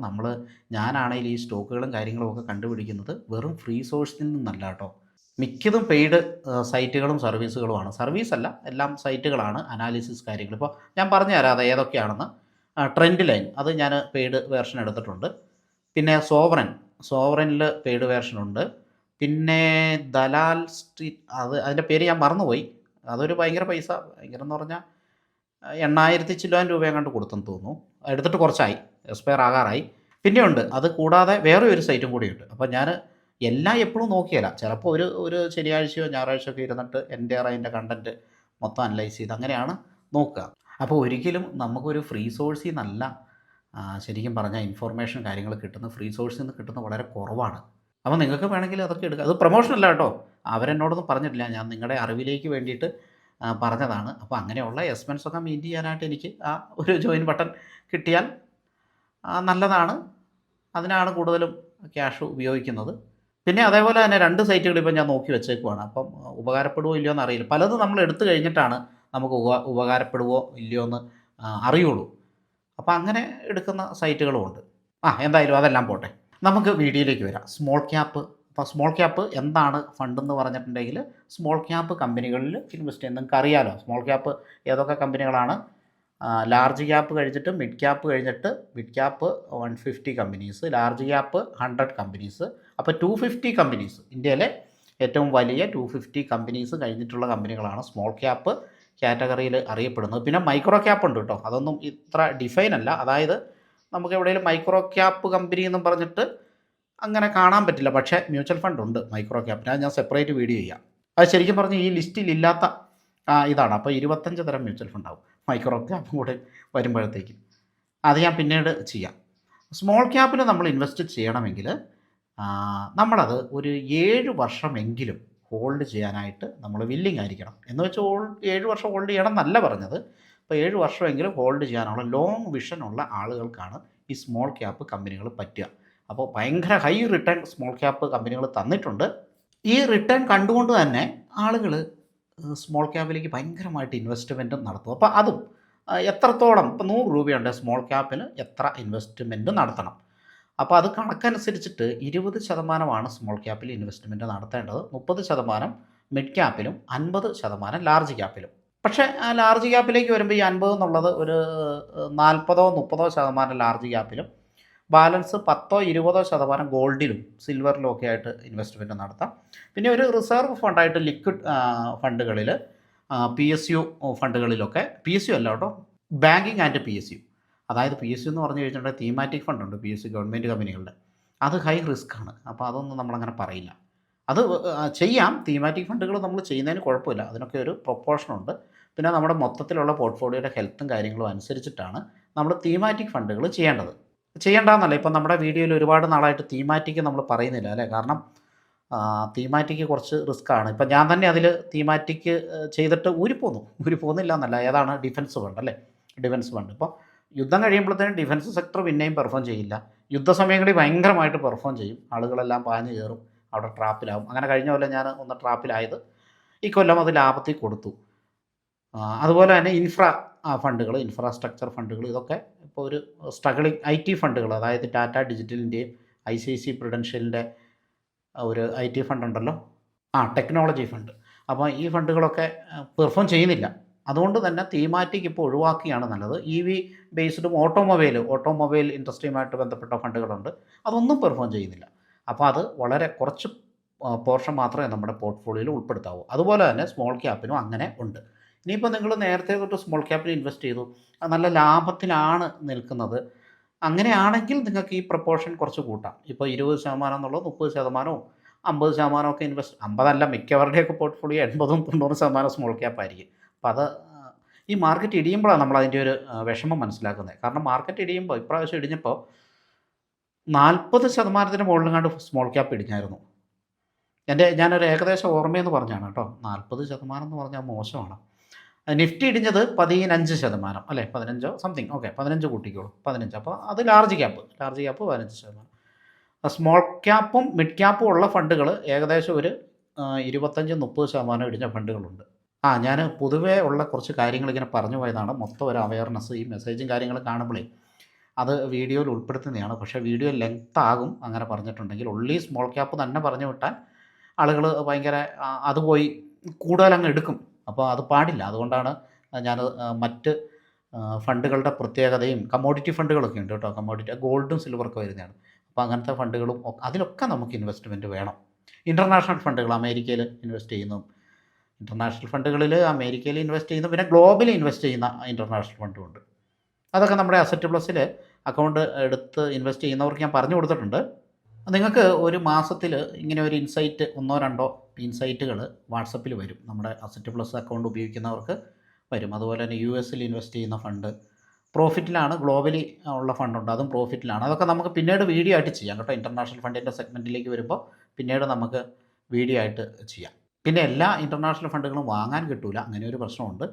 Speaker 1: ഞാനാണെങ്കിൽ ഈ സ്റ്റോക്കുകളും കാര്യങ്ങളും ഒക്കെ കണ്ടുപിടിക്കുന്നത് വെറും ഫ്രീ സോഴ്സിൽ നിന്നല്ല കേട്ടോ. മിക്കതും പെയ്ഡ് സൈറ്റുകളും സർവീസുകളുമാണ്. സർവീസല്ല, എല്ലാം സൈറ്റുകളാണ് അനാലിസിസ് കാര്യങ്ങൾ. ഇപ്പോൾ ഞാൻ പറഞ്ഞു തരാം അത് ഏതൊക്കെയാണെന്ന്. ട്രെൻഡ് ലൈൻ അത് ഞാൻ പെയ്ഡ് വേർഷൻ എടുത്തിട്ടുണ്ട്. പിന്നെ സോവറനിൽ പെയ്ഡ് വേർഷനുണ്ട്. പിന്നെ ദലാൽ സ്ട്രീറ്റ് അതിൻ്റെ പേര് ഞാൻ മറന്നുപോയി. അതൊരു ഭയങ്കര പൈസ, ഭയങ്കര എന്ന് പറഞ്ഞാൽ 8,000 ചില്ലുവാൻ രൂപ കണ്ട് കൊടുത്തെന്ന് തോന്നുന്നു. എടുത്തിട്ട് കുറച്ചായി, എക്സ്പയർ ആകാറായി. പിന്നെയുണ്ട് അത് കൂടാതെ വേറെ ഒരു സൈറ്റും കൂടിയുണ്ട്. അപ്പോൾ ഞാൻ എല്ലാം എപ്പോഴും നോക്കിയല്ല, ചിലപ്പോൾ ഒരു ശനിയാഴ്ചയോ ഞായറാഴ്ചയോ ഒക്കെ ഇരുന്നിട്ട് അതിൻ്റെ കണ്ടൻറ്റ് മൊത്തം അനലൈസ് ചെയ്ത് അങ്ങനെയാണ് നോക്കുക. അപ്പോൾ ഒരിക്കലും നമുക്കൊരു ഫ്രീ സോഴ്സിൽ നിന്നല്ല ശരിക്കും പറഞ്ഞാൽ ഇൻഫോർമേഷൻ കാര്യങ്ങൾ കിട്ടുന്നത്. ഫ്രീ സോഴ്സിൽ നിന്ന് കിട്ടുന്നത് വളരെ കുറവാണ്. അപ്പോൾ നിങ്ങൾക്ക് വേണമെങ്കിൽ അതൊക്കെ എടുക്കുക. അത് പ്രൊമോഷനല്ല കേട്ടോ, അവരെന്നോടൊന്നും പറഞ്ഞിട്ടില്ല, ഞാൻ നിങ്ങളുടെ അറിവിലേക്ക് വേണ്ടിയിട്ട് പറഞ്ഞതാണ്. അപ്പോൾ അങ്ങനെയുള്ള എക്സ്പെൻസൊക്കെ മീറ്റ് ചെയ്യാനായിട്ട് എനിക്ക് ആ ഒരു ജോയിൻ ബട്ടൺ കിട്ടിയാൽ നല്ലതാണ്. അതിനാണ് കൂടുതലും ക്യാഷ് ഉപയോഗിക്കുന്നത്. പിന്നെ അതേപോലെ തന്നെ 2 സൈറ്റുകൾ ഇപ്പോൾ ഞാൻ നോക്കി വെച്ചേക്കുവാണ്. അപ്പം ഉപകാരപ്പെടുമോ ഇല്ലയോ എന്ന് അറിയില്ല. പലതും നമ്മൾ എടുത്തു കഴിഞ്ഞിട്ടാണ് നമുക്ക് ഉപകാരപ്പെടുമോ ഇല്ലയോ എന്ന് അറിയുള്ളൂ. അപ്പോൾ അങ്ങനെ എടുക്കുന്ന സൈറ്റുകളുമുണ്ട്. എന്തായാലും അതെല്ലാം പോട്ടെ, നമുക്ക് വീഡിയോയിലേക്ക് വരാം. Small cap. അപ്പോൾ സ്മോൾ ക്യാപ്പ് എന്താണ് ഫണ്ടെന്ന് പറഞ്ഞിട്ടുണ്ടെങ്കിൽ സ്മോൾ ക്യാപ്പ് കമ്പനികളിൽ ഇൻവെസ്റ്റ് ചെയ്യുന്നത് നിങ്ങൾക്ക് അറിയാമല്ലോ. സ്മോൾ ക്യാപ്പ് ഏതൊക്കെ കമ്പനികളാണ്? ലാർജ് ക്യാപ്പ് കഴിഞ്ഞിട്ട് മിഡ് ക്യാപ്പ് കഴിഞ്ഞിട്ട് mid cap 150 companies, large cap 100 companies. അപ്പോൾ 250 കമ്പനീസ്, ഇന്ത്യയിലെ ഏറ്റവും വലിയ 250 കമ്പനീസ് കഴിഞ്ഞിട്ടുള്ള കമ്പനികളാണ് സ്മോൾ ക്യാപ്പ് കാറ്റഗറിയിൽ അറിയപ്പെടുന്നത്. പിന്നെ മൈക്രോ ക്യാപ്പ് ഉണ്ട് കേട്ടോ, അതൊന്നും ഇത്ര ഡിഫൈൻ അല്ല. അതായത് നമുക്ക് എവിടെയെങ്കിലും മൈക്രോ ക്യാപ്പ് കമ്പനി എന്നും പറഞ്ഞിട്ട് അങ്ങനെ കാണാൻ പറ്റില്ല. പക്ഷേ മ്യൂച്വൽ ഫണ്ട് ഉണ്ട് മൈക്രോ ക്യാപ്പിന്, അത് ഞാൻ സെപ്പറേറ്റ് വീഡിയോ ചെയ്യാം. അത് ശരിക്കും പറഞ്ഞ് ഈ ലിസ്റ്റിൽ ഇല്ലാത്ത ഇതാണ്. അപ്പോൾ 25 തരം മ്യൂച്വൽ ഫണ്ടാവും മൈക്രോ ക്യാപ്പും കൂടെ വരുമ്പോഴത്തേക്ക്. അത് ഞാൻ പിന്നീട് ചെയ്യാം. സ്മോൾ ക്യാപ്പിൽ നമ്മൾ ഇൻവെസ്റ്റ് ചെയ്യണമെങ്കിൽ നമ്മളത് ഒരു 7 വർഷമെങ്കിലും ഹോൾഡ് ചെയ്യാനായിട്ട് നമ്മൾ വില്ലിങ് ആയിരിക്കണം. എന്ന് വെച്ചാൽ 7 വർഷം ഹോൾഡ് ചെയ്യണം എന്നല്ല പറഞ്ഞത്. അപ്പോൾ 7 വർഷമെങ്കിലും ഹോൾഡ് ചെയ്യാനുള്ള ലോങ് വിഷനുള്ള ആളുകൾക്കാണ് ഈ സ്മോൾ ക്യാപ്പ് കമ്പനികൾ പറ്റുക. അപ്പോൾ ഭയങ്കര ഹൈ റിട്ടേൺ സ്മോൾ ക്യാപ്പ് കമ്പനികൾ തന്നിട്ടുണ്ട്. ഈ റിട്ടേൺ കണ്ടുകൊണ്ട് തന്നെ ആളുകൾ സ്മോൾ ക്യാപ്പിലേക്ക് ഭയങ്കരമായിട്ട് ഇൻവെസ്റ്റ്മെൻറ്റും നടത്തും. അപ്പോൾ അതും എത്രത്തോളം, ഇപ്പോൾ 100 രൂപയുണ്ട് സ്മോൾ ക്യാപ്പിന് എത്ര ഇൻവെസ്റ്റ്മെൻറ്റ് നടത്തണം. അപ്പോൾ അത് കണക്കനുസരിച്ചിട്ട് 20% സ്മോൾ ക്യാപ്പിൽ ഇൻവെസ്റ്റ്മെൻറ്റ് നടത്തേണ്ടത്, 30% മിഡ് ക്യാപ്പിലും 50% ലാർജ് ക്യാപ്പിലും. പക്ഷേ ആ ലാർജ് ക്യാപ്പിലേക്ക് വരുമ്പോൾ ഈ 50 എന്നുള്ളത് ഒരു 40-30% ലാർജ് ക്യാപ്പിലും ബാലൻസ് 10-20% ഗോൾഡിലും സിൽവറിലും ഒക്കെ ആയിട്ട് ഇൻവെസ്റ്റ്മെൻറ്റ് നടത്താം. പിന്നെ ഒരു റിസർവ് ഫണ്ടായിട്ട് ലിക്വിഡ് ഫണ്ടുകളിൽ PSU ഫണ്ടുകളിലൊക്കെ, PSU അല്ല കേട്ടോ, ബാങ്കിങ് ആൻഡ് PSU. അതായത് PSU എന്ന് പറഞ്ഞു കഴിഞ്ഞിട്ടുണ്ടെങ്കിൽ തീമാറ്റിക് ഫണ്ടുണ്ട്, PSU ഗവൺമെൻറ് കമ്പനികളുടെ. അത് ഹൈ റിസ്ക് ആണ്. അപ്പോൾ അതൊന്നും നമ്മളങ്ങനെ പറയില്ല. അത് ചെയ്യാം, തീമാറ്റിക് ഫണ്ടുകൾ നമ്മൾ ചെയ്യുന്നതിന് കുഴപ്പമില്ല, അതിനൊക്കെ ഒരു പ്രൊപ്പോർഷനുണ്ട്. പിന്നെ നമ്മുടെ മൊത്തത്തിലുള്ള പോർട്ട്ഫോളിയോയുടെ ഹെൽത്തും കാര്യങ്ങളും അനുസരിച്ചിട്ടാണ് നമ്മൾ തീമാറ്റിക് ഫണ്ടുകൾ ചെയ്യേണ്ടതെന്നല്ല. ഇപ്പം നമ്മുടെ വീഡിയോയിൽ ഒരുപാട് നാളായിട്ട് തീമാറ്റിക് നമ്മൾ പറയുന്നില്ല അല്ലേ. കാരണം തീമാറ്റിക്ക് കുറച്ച് റിസ്ക്കാണ്. ഇപ്പം ഞാൻ തന്നെ അതിൽ തീമാറ്റിക്ക് ചെയ്തിട്ട് ഊരിപ്പോന്നില്ല എന്നല്ല. ഏതാണ് ഡിഫൻസ് ഫണ്ട് അല്ലേ, ഡിഫൻസ് ഫണ്ട്. ഇപ്പോൾ യുദ്ധം കഴിയുമ്പോഴത്തേനും ഡിഫൻസ് സെക്ടർ പിന്നെയും പെർഫോം ചെയ്യില്ല. യുദ്ധസമയങ്ങളിൽ ഭയങ്കരമായിട്ട് പെർഫോം ചെയ്യും. ആളുകളെല്ലാം പാഞ്ഞു കയറും, അവിടെ ട്രാപ്പിലാവും. അങ്ങനെ കഴിഞ്ഞ കൊല്ലം ഞാൻ ഒന്ന് ട്രാപ്പിലായത്, ഈ കൊല്ലം അത് ലാഭത്തിൽ കൊടുത്തു. അതുപോലെ തന്നെ ഫണ്ടുകൾ, ഇൻഫ്രാസ്ട്രക്ചർ ഫണ്ടുകൾ, ഇതൊക്കെ ഇപ്പോൾ ഒരു സ്ട്രഗിളിങ് IT ഫണ്ടുകൾ, അതായത് ടാറ്റ ഡിജിറ്റലിൻ്റെയും ICICI പ്രുഡൻഷ്യലിൻ്റെ ഒരു IT ഫണ്ട് ഉണ്ടല്ലോ, ടെക്നോളജി ഫണ്ട്. അപ്പോൾ ഈ ഫണ്ടുകളൊക്കെ പെർഫോം ചെയ്യുന്നില്ല. അതുകൊണ്ട് തന്നെ തീമാറ്റിക് ഇപ്പോൾ ഒഴിവാക്കിയാണ് നല്ലത്. EV ബേസ്ഡും ഓട്ടോമൊബൈൽ ഇൻഡസ്ട്രിയുമായിട്ട് ബന്ധപ്പെട്ട ഫണ്ടുകളുണ്ട്, അതൊന്നും പെർഫോം ചെയ്യുന്നില്ല. അപ്പോൾ അത് വളരെ കുറച്ച് പോർഷൻ മാത്രമേ നമ്മുടെ പോർട്ട്ഫോളിയോയിൽ ഉൾപ്പെടുത്താവൂ. അതുപോലെ തന്നെ സ്മോൾ ക്യാപ്പിനും അങ്ങനെ ഉണ്ട്. ഇനിയിപ്പോൾ നിങ്ങൾ നേരത്തെ തൊട്ട് സ്മോൾ ക്യാപ്പിൽ ഇൻവെസ്റ്റ് ചെയ്തു, അത് നല്ല ലാഭത്തിലാണ് നിൽക്കുന്നത്, അങ്ങനെയാണെങ്കിൽ നിങ്ങൾക്ക് ഈ പ്രപ്പോർഷൻ കുറച്ച് കൂട്ടാം. ഇപ്പോൾ 20% എന്നുള്ളത് 30%, 50% ഒക്കെ ഇൻവെസ്റ്റ്, 50 മിക്കവരുടെയൊക്കെ പോർട്ട്ഫോളിയോ 80-90% സ്മോൾ ക്യാപ്പ് ആയിരിക്കും. അപ്പോൾ അത് ഈ മാർക്കറ്റ് ഇടിയുമ്പോഴാണ് നമ്മൾ അതിൻ്റെ ഒരു വിഷമം മനസ്സിലാക്കുന്നത്. കാരണം മാർക്കറ്റ് ഇടിയുമ്പോൾ, ഇപ്രാവശ്യം ഇടിഞ്ഞപ്പോൾ 40% മുകളിലെങ്ങാണ്ട് സ്മോൾ ക്യാപ്പ് ഇടിഞ്ഞായിരുന്നു. ഞാനൊരു ഏകദേശം ഓർമ്മയെന്ന് പറഞ്ഞാണ് കേട്ടോ. 40% എന്ന് പറഞ്ഞാൽ മോശമാണ്. നിഫ്റ്റി ഇടിഞ്ഞത് 15% അല്ലേ, 15 സംതിങ്, ഓക്കെ 15 കൂട്ടിക്കോളൂ, 15. അപ്പോൾ അത് ലാർജ് ക്യാപ്പ് 15%. സ്മോൾ ക്യാപ്പും മിഡ് ക്യാപ്പും ഉള്ള ഫണ്ടുകൾ ഏകദേശം ഒരു 25-30% ഇടിഞ്ഞ ഫണ്ടുകളുണ്ട്. ഞാൻ പൊതുവേ ഉള്ള കുറച്ച് കാര്യങ്ങൾ ഇങ്ങനെ പറഞ്ഞു പോയതാണ്. മൊത്തം ഒരു അവയർനെസ്, ഈ മെസ്സേജും കാര്യങ്ങളും കാണുമ്പോഴേ അത് വീഡിയോയിൽ ഉൾപ്പെടുത്തുന്നതാണ്. പക്ഷേ വീഡിയോ ലെങ്ത് ആകും അങ്ങനെ പറഞ്ഞിട്ടുണ്ടെങ്കിൽ. ഒൺലി സ്മോൾ ക്യാപ്പ് തന്നെ പറഞ്ഞു വിട്ടാൽ ആളുകൾ ഭയങ്കര അത് പോയി കൂടുതലങ്ങ് എടുക്കും. അപ്പോൾ അത് പാടില്ല. അതുകൊണ്ടാണ് ഞാൻ മറ്റ് ഫണ്ടുകളുടെ പ്രത്യേകതയും, കമ്മോഡിറ്റി ഫണ്ടുകളൊക്കെ ഉണ്ട് കേട്ടോ. കമ്മോഡിറ്റി ഗോൾഡും സിൽവറൊക്കെ വരുന്നതാണ്. അപ്പോൾ അങ്ങനത്തെ ഫണ്ടുകളും അതിലൊക്കെ നമുക്ക് ഇൻവെസ്റ്റ്മെൻറ്റ് വേണം. ഇൻ്റർനാഷണൽ ഫണ്ടുകൾ, അമേരിക്കയിൽ ഇൻവെസ്റ്റ് ചെയ്യുന്നു, ഇൻ്റർനാഷണൽ ഫണ്ടുകളിൽ അമേരിക്കയിൽ ഇൻവെസ്റ്റ് ചെയ്യുന്നു, പിന്നെ ഗ്ലോബലി ഇൻവെസ്റ്റ് ചെയ്യുന്ന ഇൻ്റർനാഷണൽ ഫണ്ടുമുണ്ട്. അതൊക്കെ നമ്മുടെ അസറ്റ് പ്ലസിൽ അക്കൗണ്ട് എടുത്ത് ഇൻവെസ്റ്റ് ചെയ്യുന്നവർക്ക് ഞാൻ പറഞ്ഞു കൊടുത്തിട്ടുണ്ട്. നിങ്ങൾക്ക് ഒരു മാസത്തിൽ ഇങ്ങനെ ഒരു ഇൻസൈറ്റ്, 1-2 ഇൻസൈറ്റുകൾ വാട്സപ്പിൽ വരും. നമ്മുടെ അസറ്റ് പ്ലസ് അക്കൗണ്ട് ഉപയോഗിക്കുന്നവർക്ക് വരും. അതുപോലെ തന്നെ US ഇൻവെസ്റ്റ് ചെയ്യുന്ന ഫണ്ട് പ്രോഫിറ്റിലാണ്, ഗ്ലോബലി ഉള്ള ഫണ്ടുണ്ട്, അതും പ്രോഫിറ്റിലാണ്. അതൊക്കെ നമുക്ക് പിന്നീട് വീഡിയോ ആയിട്ട് ചെയ്യാം കേട്ടോ. ഇൻ്റർനാഷണൽ ഫണ്ടിൻ്റെ സെഗ്മെൻറ്റിലേക്ക് വരുമ്പോൾ പിന്നീട് നമുക്ക് വീഡിയോ ആയിട്ട് ചെയ്യാം. പിന്നെ എല്ലാ ഇൻ്റർനാഷണൽ ഫണ്ടുകളും വാങ്ങാൻ കിട്ടില്ല, അങ്ങനെ ഒരു പ്രശ്നമുണ്ട്.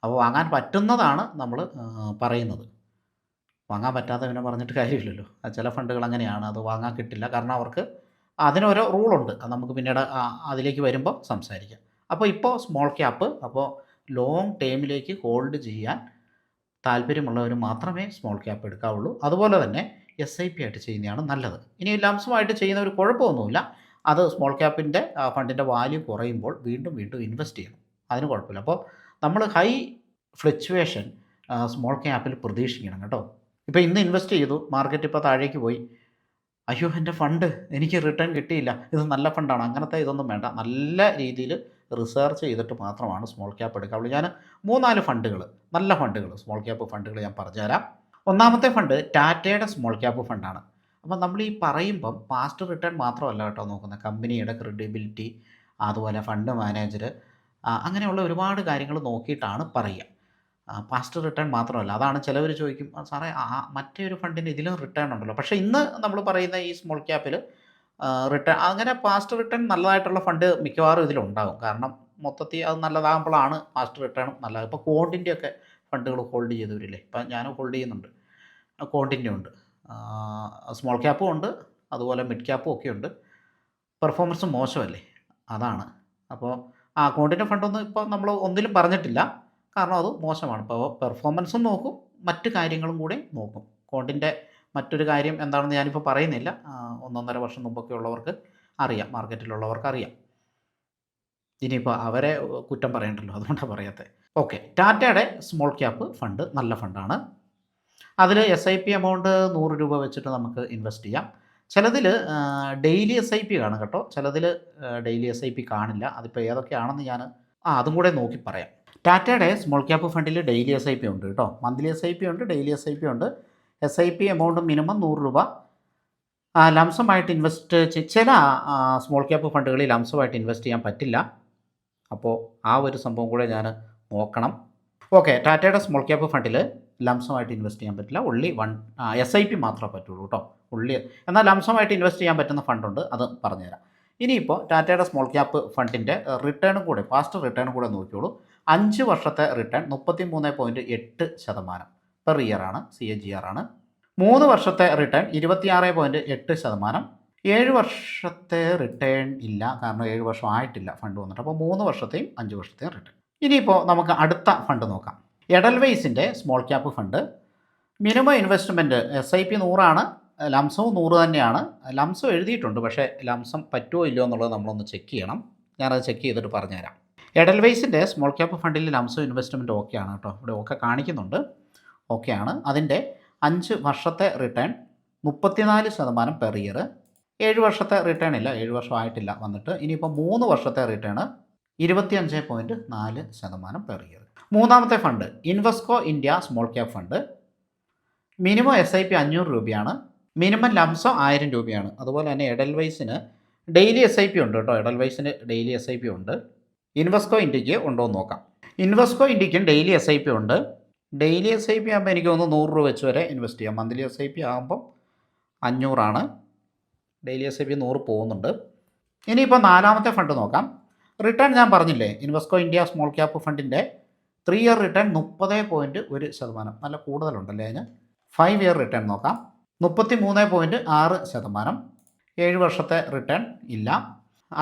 Speaker 1: അപ്പോൾ വാങ്ങാൻ പറ്റുന്നതാണ് നമ്മൾ പറയുന്നത്. വാങ്ങാൻ പറ്റാതെ പിന്നെ പറഞ്ഞിട്ട് കാര്യമില്ലല്ലോ. ചില ഫണ്ടുകൾ അങ്ങനെയാണ്, അത് വാങ്ങാൻ കിട്ടില്ല. കാരണം അവർക്ക് അതിനോരോ റൂളുണ്ട്. അത് നമുക്ക് പിന്നീട് അതിലേക്ക് വരുമ്പോൾ സംസാരിക്കാം. അപ്പോൾ ഇപ്പോൾ സ്മോൾ ക്യാപ്പ്, അപ്പോൾ ലോങ് ടേമിലേക്ക് ഹോൾഡ് ചെയ്യാൻ താല്പര്യമുള്ളവർ മാത്രമേ സ്മോൾ ക്യാപ്പ് എടുക്കാവുള്ളൂ. അതുപോലെ തന്നെ SIP ആയിട്ട് ചെയ്യുന്നതാണ് നല്ലത്. ഇനി ലംസമായിട്ട് ചെയ്യുന്നവർ കുഴപ്പമൊന്നുമില്ല. അത് സ്മോൾ ക്യാപ്പിൻ്റെ ഫണ്ടിൻ്റെ വാല്യൂ കുറയുമ്പോൾ വീണ്ടും ഇൻവെസ്റ്റ് ചെയ്യണം, അതിന് കുഴപ്പമില്ല. അപ്പോൾ നമ്മൾ ഹൈ ഫ്ലക്ച്വേഷൻ സ്മോൾ ക്യാപ്പിൽ പ്രതീക്ഷിക്കണം കേട്ടോ. ഇപ്പോൾ ഇന്ന് ഇൻവെസ്റ്റ് ചെയ്തു, മാർക്കറ്റ് ഇപ്പോൾ താഴേക്ക് പോയി, അയ്യോ എൻ്റെ ഫണ്ട് എനിക്ക് റിട്ടേൺ കിട്ടിയില്ല, ഇത് നല്ല ഫണ്ടാണ്, അങ്ങനത്തെ ഇതൊന്നും വേണ്ട. നല്ല രീതിയിൽ റിസർച്ച് ചെയ്തിട്ട് മാത്രമാണ് സ്മോൾ ക്യാപ്പ് എടുക്കാവുള്ളൂ. ഞാൻ 3-4 ഫണ്ടുകൾ, നല്ല ഫണ്ടുകൾ, സ്മോൾ ക്യാപ്പ് ഫണ്ടുകൾ ഞാൻ പറഞ്ഞുതരാം. ഒന്നാമത്തെ ഫണ്ട് ടാറ്റയുടെ സ്മോൾ ക്യാപ്പ് ഫണ്ടാണ്. അപ്പം നമ്മൾ ഈ പറയുമ്പം പാസ്റ്റ് റിട്ടേൺ മാത്രമല്ല കേട്ടോ നോക്കുന്നത്, കമ്പനിയുടെ ക്രെഡിബിലിറ്റി, അതുപോലെ ഫണ്ട് മാനേജർ, അങ്ങനെയുള്ള ഒരുപാട് കാര്യങ്ങൾ നോക്കിയിട്ടാണ് പറയുക. പാസ്റ്റ് റിട്ടേൺ മാത്രമല്ല. അതാണ് ചിലവർ ചോദിക്കും, സാറേ മറ്റേ ഒരു ഫണ്ടിന് ഇതിലും റിട്ടേൺ ഉണ്ടല്ലോ. പക്ഷേ ഇന്ന് നമ്മൾ പറയുന്ന ഈ സ്മോൾ ക്യാപ്പിൽ റിട്ടേൺ, അങ്ങനെ പാസ്റ്റ് റിട്ടേൺ നല്ലതായിട്ടുള്ള ഫണ്ട് മിക്കവാറും ഇതിലുണ്ടാകും. കാരണം മൊത്തത്തിൽ അത് നല്ലതാകുമ്പോഴാണ് പാസ്റ്റ് റിട്ടേൺ നല്ലത്. ഇപ്പോൾ കോണ്ടിൻ്റെ ഒക്കെ ഫണ്ടുകൾ ഹോൾഡ് ചെയ്തവരില്ലേ, ഇപ്പം ഞാൻ ഹോൾഡ് ചെയ്യുന്നുണ്ട്, കോണ്ടിൻ്റെ ഉണ്ട്, സ്മോൾ ക്യാപ്പും ഉണ്ട്, അതുപോലെ മിഡ് ക്യാപ്പും ഒക്കെ ഉണ്ട്. പെർഫോമൻസ് മോശമല്ലേ, അതാണ്. അപ്പോൾ കോണ്ടിൻ്റെ ഫണ്ടൊന്നും ഇപ്പോൾ നമ്മൾ ഒന്നിലും പറഞ്ഞിട്ടില്ല, കാരണം അത് മോശമാണ്. ഇപ്പോൾ പെർഫോമൻസും നോക്കും, മറ്റു കാര്യങ്ങളും കൂടി നോക്കും. കോണ്ടിൻ്റെ മറ്റൊരു കാര്യം എന്താണെന്ന് ഞാനിപ്പോൾ പറയുന്നില്ല, 1-1.5 വർഷം മുമ്പൊക്കെ ഉള്ളവർക്ക് അറിയാം, മാർക്കറ്റിലുള്ളവർക്ക് അറിയാം. ഇനിയിപ്പോൾ അവരെ കുറ്റം പറയണ്ടല്ലോ, അതുകൊണ്ടാണ് പറയാത്തത്. ഓക്കെ, ടാറ്റയുടെ സ്മോൾ ക്യാപ്പ് ഫണ്ട് നല്ല ഫണ്ടാണ്. അതിൽ SIP എമൗണ്ട് 100 രൂപ വെച്ചിട്ട് നമുക്ക് ഇൻവെസ്റ്റ് ചെയ്യാം. ചിലതിൽ ഡെയിലി SIP കാണും കേട്ടോ, ചിലതിൽ ഡെയിലി SIP കാണില്ല. അതിപ്പോൾ ഏതൊക്കെയാണെന്ന് ഞാൻ അതും കൂടെ നോക്കി പറയാം. ടാറ്റയുടെ സ്മോൾ ക്യാപ്പ് ഫണ്ടിൽ ഡെയിലി SIP ഉണ്ട് കേട്ടോ, മന്ത്ലി SIP ഉണ്ട്, ഡെയിലി SIP ഉണ്ട്. SIP എമൗണ്ട് മിനിമം 100 രൂപ. ലംസമായിട്ട് ഇൻവെസ്റ്റ് ചില സ്മോൾ ക്യാപ്പ് ഫണ്ടുകളിൽ ലംസമായിട്ട് ഇൻവെസ്റ്റ് ചെയ്യാൻ പറ്റില്ല. അപ്പോൾ ആ ഒരു സംഭവം കൂടെ ഞാൻ നോക്കണം. ഓക്കെ, ടാറ്റയുടെ സ്മോൾ ക്യാപ്പ് ഫണ്ടിൽ ലംസമായിട്ട് ഇൻവെസ്റ്റ് ചെയ്യാൻ പറ്റില്ല, ഒൺലി SIP മാത്രമേ പറ്റുള്ളൂ കേട്ടോ, ഉള്ളി. എന്നാൽ ലംസമായിട്ട് ഇൻവെസ്റ്റ് ചെയ്യാൻ പറ്റുന്ന ഫണ്ടുണ്ട്, അത് പറഞ്ഞുതരാം. ഇനിയിപ്പോൾ ടാറ്റയുടെ സ്മോൾ ക്യാപ്പ് ഫണ്ടിൻ്റെ റിട്ടേണും കൂടെ, പാസ്റ്റ് റിട്ടേണും കൂടെ നോക്കിയോളൂ. 5 വർഷത്തെ റിട്ടേൺ 33.8% പെർ ഇയർ ആണ്, CAGR ആണ്. 3 വർഷത്തെ റിട്ടേൺ 26.8%. 7 വർഷത്തെ റിട്ടേൺ ഇല്ല, കാരണം 7 വർഷം ആയിട്ടില്ല ഫണ്ട് വന്നിട്ട്. അപ്പോൾ 3 വർഷത്തെയും 5 വർഷത്തെയും റിട്ടേൺ. ഇനിയിപ്പോൾ നമുക്ക് അടുത്ത ഫണ്ട് നോക്കാം. എഡൽവൈസിൻ്റെ small cap fund. Minimum investment SIP 100 ലംസവും 100 തന്നെയാണ്. ലംസം എഴുതിയിട്ടുണ്ട്, പക്ഷേ ലംസം പറ്റുമോ ഇല്ലയോ എന്നുള്ളത് നമ്മളൊന്ന് ചെക്ക് ചെയ്യണം. ഞാനത് ചെക്ക് ചെയ്തിട്ട് പറഞ്ഞുതരാം. എഡൽവൈസിൻ്റെ സ്മോൾ ക്യാപ്പ് ഫണ്ടിൽ ലംസം ഇൻവെസ്റ്റ്മെൻറ്റ് ഓക്കെയാണ് കേട്ടോ, ഇവിടെ ഓക്കെ കാണിക്കുന്നുണ്ട്, ഓക്കെയാണ്. അതിൻ്റെ 5 വർഷത്തെ റിട്ടേൺ 34% പെർ ഇയർ. 7 വർഷത്തെ റിട്ടേൺ ഇല്ല, 7 വർഷം ആയിട്ടില്ല വന്നിട്ട്. ഇനിയിപ്പോൾ 3 വർഷത്തെ റിട്ടേൺ 25.4% പെർ ഇയർ. മൂന്നാമത്തെ fund Invesco India small cap fund. Minimum SIP 500 രൂപയാണ്, മിനിമം ലംസം 1000 രൂപയാണ്. അതുപോലെ തന്നെ എഡൽവൈസിന് ഡെയിലി SIP ഉണ്ട് കേട്ടോ, എഡൽവൈസിന് ഡെയിലി SIP ഉണ്ട്. ഇൻവെസ്കോ ഇന്ത്യക്ക് ഉണ്ടോ എന്ന് നോക്കാം. ഇൻവെസ്കോ ഇന്ത്യക്കും ഡെയിലി SIP ഉണ്ട്. ഡെയിലി SIP ആകുമ്പോൾ എനിക്ക് തോന്നുന്നു 100 രൂപ വെച്ച് വരെ ഇൻവെസ്റ്റ് ചെയ്യാം. മന്ത്ലി SIP ആകുമ്പം 500 ഡെയിലി SIP 100 പോകുന്നുണ്ട്. ഇനിയിപ്പോൾ നാലാമത്തെ ഫണ്ട് നോക്കാം. റിട്ടേൺ ഞാൻ പറഞ്ഞില്ലേ, ഇൻവെസ്കോ ഇന്ത്യ സ്മോൾ ക്യാപ്പ് ഫണ്ടിൻ്റെ 3 ഇയർ റിട്ടേൺ 30.1%, നല്ല കൂടുതലുണ്ടല്ലേ അതിന്. 5 ഇയർ റിട്ടേൺ നോക്കാം, 33.6%. 7 വർഷത്തെ റിട്ടേൺ ഇല്ല,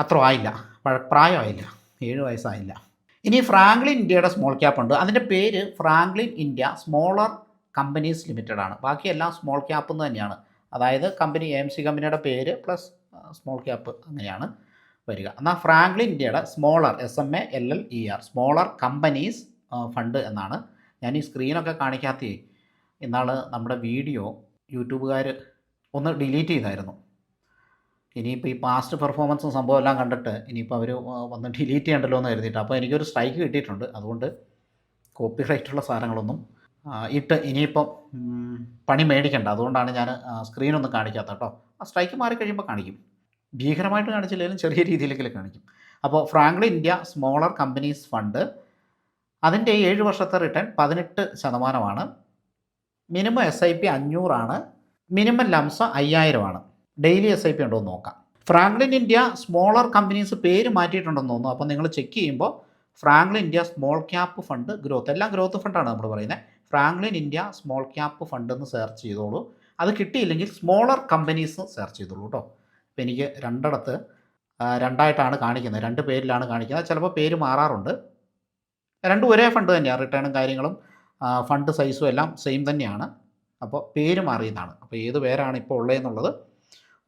Speaker 1: അത്ര ആയില്ല, പ്രായമായില്ല, 7 വയസ്സായില്ല. ഇനി ഫ്രാങ്ക്ലിൻ ഇന്ത്യയുടെ സ്മോൾ ക്യാപ്പ് ഉണ്ട്. അതിൻ്റെ പേര് Franklin India smaller companies limited ആണ്. ബാക്കിയെല്ലാം സ്മോൾ ക്യാപ്പ് എന്ന് തന്നെയാണ്. അതായത് കമ്പനി AMC കമ്പനിയുടെ പേര് പ്ലസ് സ്മോൾ ക്യാപ്പ് അങ്ങനെയാണ് വരിക. എന്നാൽ ഫ്രാങ്ക്ലിൻ ഇന്ത്യയുടെ smaller SMALLER smaller companies fund എന്നാണ്. ഞാൻ ഈ സ്ക്രീനൊക്കെ കാണിക്കാത്തേ ഇന്നാൾ നമ്മുടെ വീഡിയോ യൂട്യൂബുകാർ ഒന്ന് ഡിലീറ്റ് ചെയ്തായിരുന്നു. ഇനിയിപ്പോൾ ഈ പാസ്റ്റ് പെർഫോമൻസും സംഭവം എല്ലാം കണ്ടിട്ട് ഇനിയിപ്പോൾ അവർ വന്ന് ഡിലീറ്റ് ചെയ്യണ്ടല്ലോ എന്ന് കരുതിയിട്ട്, അപ്പോൾ എനിക്കൊരു സ്ട്രൈക്ക് കിട്ടിയിട്ടുണ്ട്. അതുകൊണ്ട് കോപ്പിറൈറ്റുള്ള സാധനങ്ങളൊന്നും ഇട്ട് ഇനിയിപ്പം പണി മേടിക്കണ്ട. അതുകൊണ്ടാണ് ഞാൻ സ്ക്രീനൊന്നും കാണിക്കാത്ത കേട്ടോ. ആ സ്ട്രൈക്ക് മാറിക്കഴിയുമ്പോൾ കാണിക്കും. ഭീകരമായിട്ട് കാണിച്ചില്ലെങ്കിലും ചെറിയ രീതിയിലെങ്കിലും കാണിക്കും. അപ്പോൾ Franklin India smaller companies fund, അതിൻ്റെ 7 വർഷത്തെ return 18%. Minimum SIP 500, minimum lump sum 5000. Daily SIP ഉണ്ടോ എന്ന് നോക്കാം. ഫ്രാങ്ക്ലിൻ ഇന്ത്യ സ്മോളർ കമ്പനീസ് പേര് മാറ്റിയിട്ടുണ്ടെന്ന് തോന്നുന്നു. അപ്പോൾ നിങ്ങൾ ചെക്ക് ചെയ്യുമ്പോൾ Franklin India small cap fund growth, എല്ലാം ഗ്രോത്ത് ഫണ്ടാണ് നമ്മൾ പറയുന്നത്. Franklin India small cap fund എന്ന് സെർച്ച് ചെയ്തോളൂ. അത് കിട്ടിയില്ലെങ്കിൽ സ്മോളർ കമ്പനീസ് സെർച്ച് ചെയ്തോളൂ കേട്ടോ. അപ്പോൾ എനിക്ക് രണ്ടിടത്ത് രണ്ടായിട്ടാണ് കാണിക്കുന്നത്, 2 പേരിലാണ് കാണിക്കുന്നത്. ചിലപ്പോൾ പേര് മാറാറുണ്ട്. രണ്ടും ഒരേ ഫണ്ട് തന്നെയാണ്, റിട്ടേണും കാര്യങ്ങളും ഫണ്ട് സൈസും എല്ലാം സെയിം തന്നെയാണ്. അപ്പോൾ പേര് മാറിയതാണ്. അപ്പോൾ ഏത് പേരാണ് ഇപ്പോൾ ഉള്ളതെന്നുള്ളത്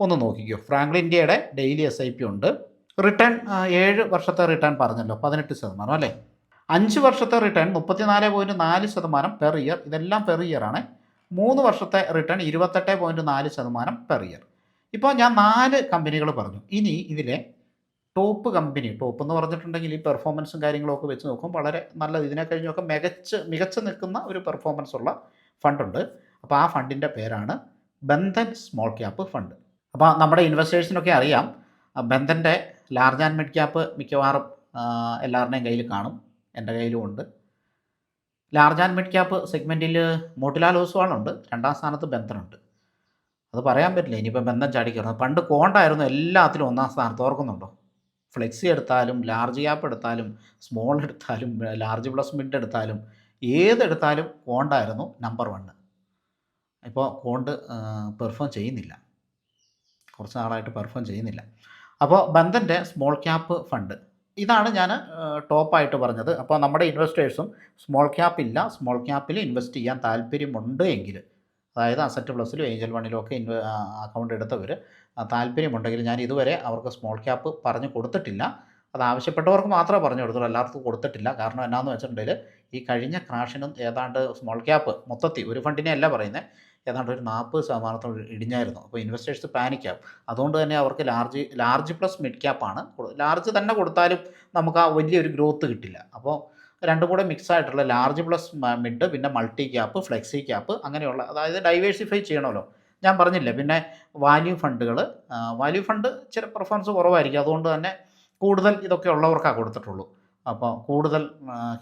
Speaker 1: ഒന്ന് നോക്കിക്കോ. ഫ്രാങ്ക്ലിൻ ഇന്ത്യയുടെ ഡെയിലി SIP ഉണ്ട്. റിട്ടേൺ 7 വർഷത്തെ റിട്ടേൺ പറഞ്ഞല്ലോ, 18% അല്ലേ. 5 വർഷത്തെ റിട്ടേൺ 34.4% പെർ ഇയർ. ഇതെല്ലാം പെർ ഇയർ ആണ്. 3 വർഷത്തെ റിട്ടേൺ 28.4% പെർ ഇയർ. ഇപ്പോൾ ഞാൻ 4 കമ്പനികൾ പറഞ്ഞു. ഇനി ഇതിലെ ടോപ്പ് കമ്പനി, ടോപ്പ് എന്ന് പറഞ്ഞിട്ടുണ്ടെങ്കിൽ ഈ പെർഫോമൻസും കാര്യങ്ങളൊക്കെ വെച്ച് നോക്കും വളരെ നല്ലത്, ഇതിനെ കഴിഞ്ഞൊക്കെ മികച്ച് നിൽക്കുന്ന ഒരു പെർഫോമൻസ് ഉള്ള ഫണ്ടുണ്ട്. അപ്പോൾ ആ ഫണ്ടിൻ്റെ പേരാണ് ബന്ധൻ സ്മോൾ ക്യാപ്പ് ഫണ്ട്. അപ്പോൾ നമ്മുടെ ഇൻവെസ്റ്റേഴ്സിനൊക്കെ അറിയാം, ബന്ധൻ്റെ ലാർജ് ആൻഡ് മിഡ് ക്യാപ്പ് മിക്കവാറും എല്ലാവരുടെയും കയ്യിൽ കാണും, എൻ്റെ കയ്യിലും ഉണ്ട്. ലാർജ് ആൻഡ് മിഡ് ക്യാപ്പ് സെഗ്മെൻറ്റിൽ മോട്ടിലാൽ ഓസ്വാളുണ്ട്, 2ാം സ്ഥാനത്ത് ബന്ധനുണ്ട്. അത് പറയാൻ പറ്റില്ല, ഇനിയിപ്പോൾ ബന്ധൻ ചാടിക്കയറുന്നത്. പണ്ട് കോണ്ടായിരുന്നു എല്ലാത്തിലും 1ാം സ്ഥാനത്ത്, ഓർക്കുന്നുണ്ടോ? ഫ്ലെക്സി എടുത്താലും ലാർജ് ക്യാപ്പ് എടുത്താലും സ്മോൾ എടുത്താലും ലാർജ് പ്ലസ് മിഡ് എടുത്താലും ഏതെടുത്താലും കോണ്ടായിരുന്നു നമ്പർ 1. ഇപ്പോൾ കോണ്ട് പെർഫോം ചെയ്യുന്നില്ല, കുറച്ച് നാളായിട്ട് പെർഫോം ചെയ്യുന്നില്ല. അപ്പോൾ ബന്ധൻ്റെ സ്മോൾ ക്യാപ്പ് ഫണ്ട് ഇതാണ് ഞാൻ ടോപ്പായിട്ട് പറഞ്ഞത്. അപ്പോൾ നമ്മുടെ ഇൻവെസ്റ്റേഴ്സും സ്മോൾ ക്യാപ്പ് ഇല്ല, സ്മോൾ ക്യാപ്പിൽ ഇൻവെസ്റ്റ് ചെയ്യാൻ താല്പര്യമുണ്ട് എങ്കിൽ, അതായത് അസറ്റ് പ്ലസിലും ഏഞ്ചൽ വണ്ണിലും ഒക്കെ അക്കൗണ്ട് എടുത്തവർ താല്പര്യമുണ്ടെങ്കിൽ, ഞാൻ ഇതുവരെ അവർക്ക് സ്മോൾ ക്യാപ്പ് പറഞ്ഞു കൊടുത്തിട്ടില്ല. അത് ആവശ്യപ്പെട്ടവർക്ക് മാത്രമേ പറഞ്ഞു കൊടുത്തുള്ളൂ, എല്ലാവർക്കും കൊടുത്തിട്ടില്ല. കാരണം എന്നാന്ന് വെച്ചിട്ടുണ്ടെങ്കിൽ ഈ കഴിഞ്ഞ ക്രാഷിനും ഏതാണ്ട് സ്മോൾ ക്യാപ്പ് മൊത്തത്തിൽ ഒരു ഫണ്ടിനെ അല്ല പറയുന്നത്, ഏതാണ്ട് ഒരു 40% ഇടിഞ്ഞായിരുന്നു. അപ്പോൾ ഇൻവെസ്റ്റേഴ്സ് പാനിക്കാവും. അതുകൊണ്ട് തന്നെ അവർക്ക് ലാർജ് പ്ലസ് മിഡ് ക്യാപ്പാണ്. ലാർജ് തന്നെ കൊടുത്താലും നമുക്ക് ആ വലിയൊരു ഗ്രോത്ത് കിട്ടില്ല. അപ്പോൾ രണ്ടും കൂടെ മിക്സ് ആയിട്ടുള്ള ലാർജ് പ്ലസ് മിഡ്, പിന്നെ മൾട്ടി ക്യാപ്പ്, ഫ്ലെക്സി ക്യാപ്പ്, അങ്ങനെയുള്ള, അതായത് ഡൈവേഴ്സിഫൈ ചെയ്യണമല്ലോ. ഞാൻ പറഞ്ഞില്ലേ, പിന്നെ വാല്യൂ ഫണ്ട് ചില പെർഫോമൻസ് കുറവായിരിക്കും. അതുകൊണ്ട് തന്നെ കൂടുതൽ ഇതൊക്കെ ഉള്ളവർക്കാണ് കൊടുത്തിട്ടുള്ളൂ. അപ്പോൾ കൂടുതൽ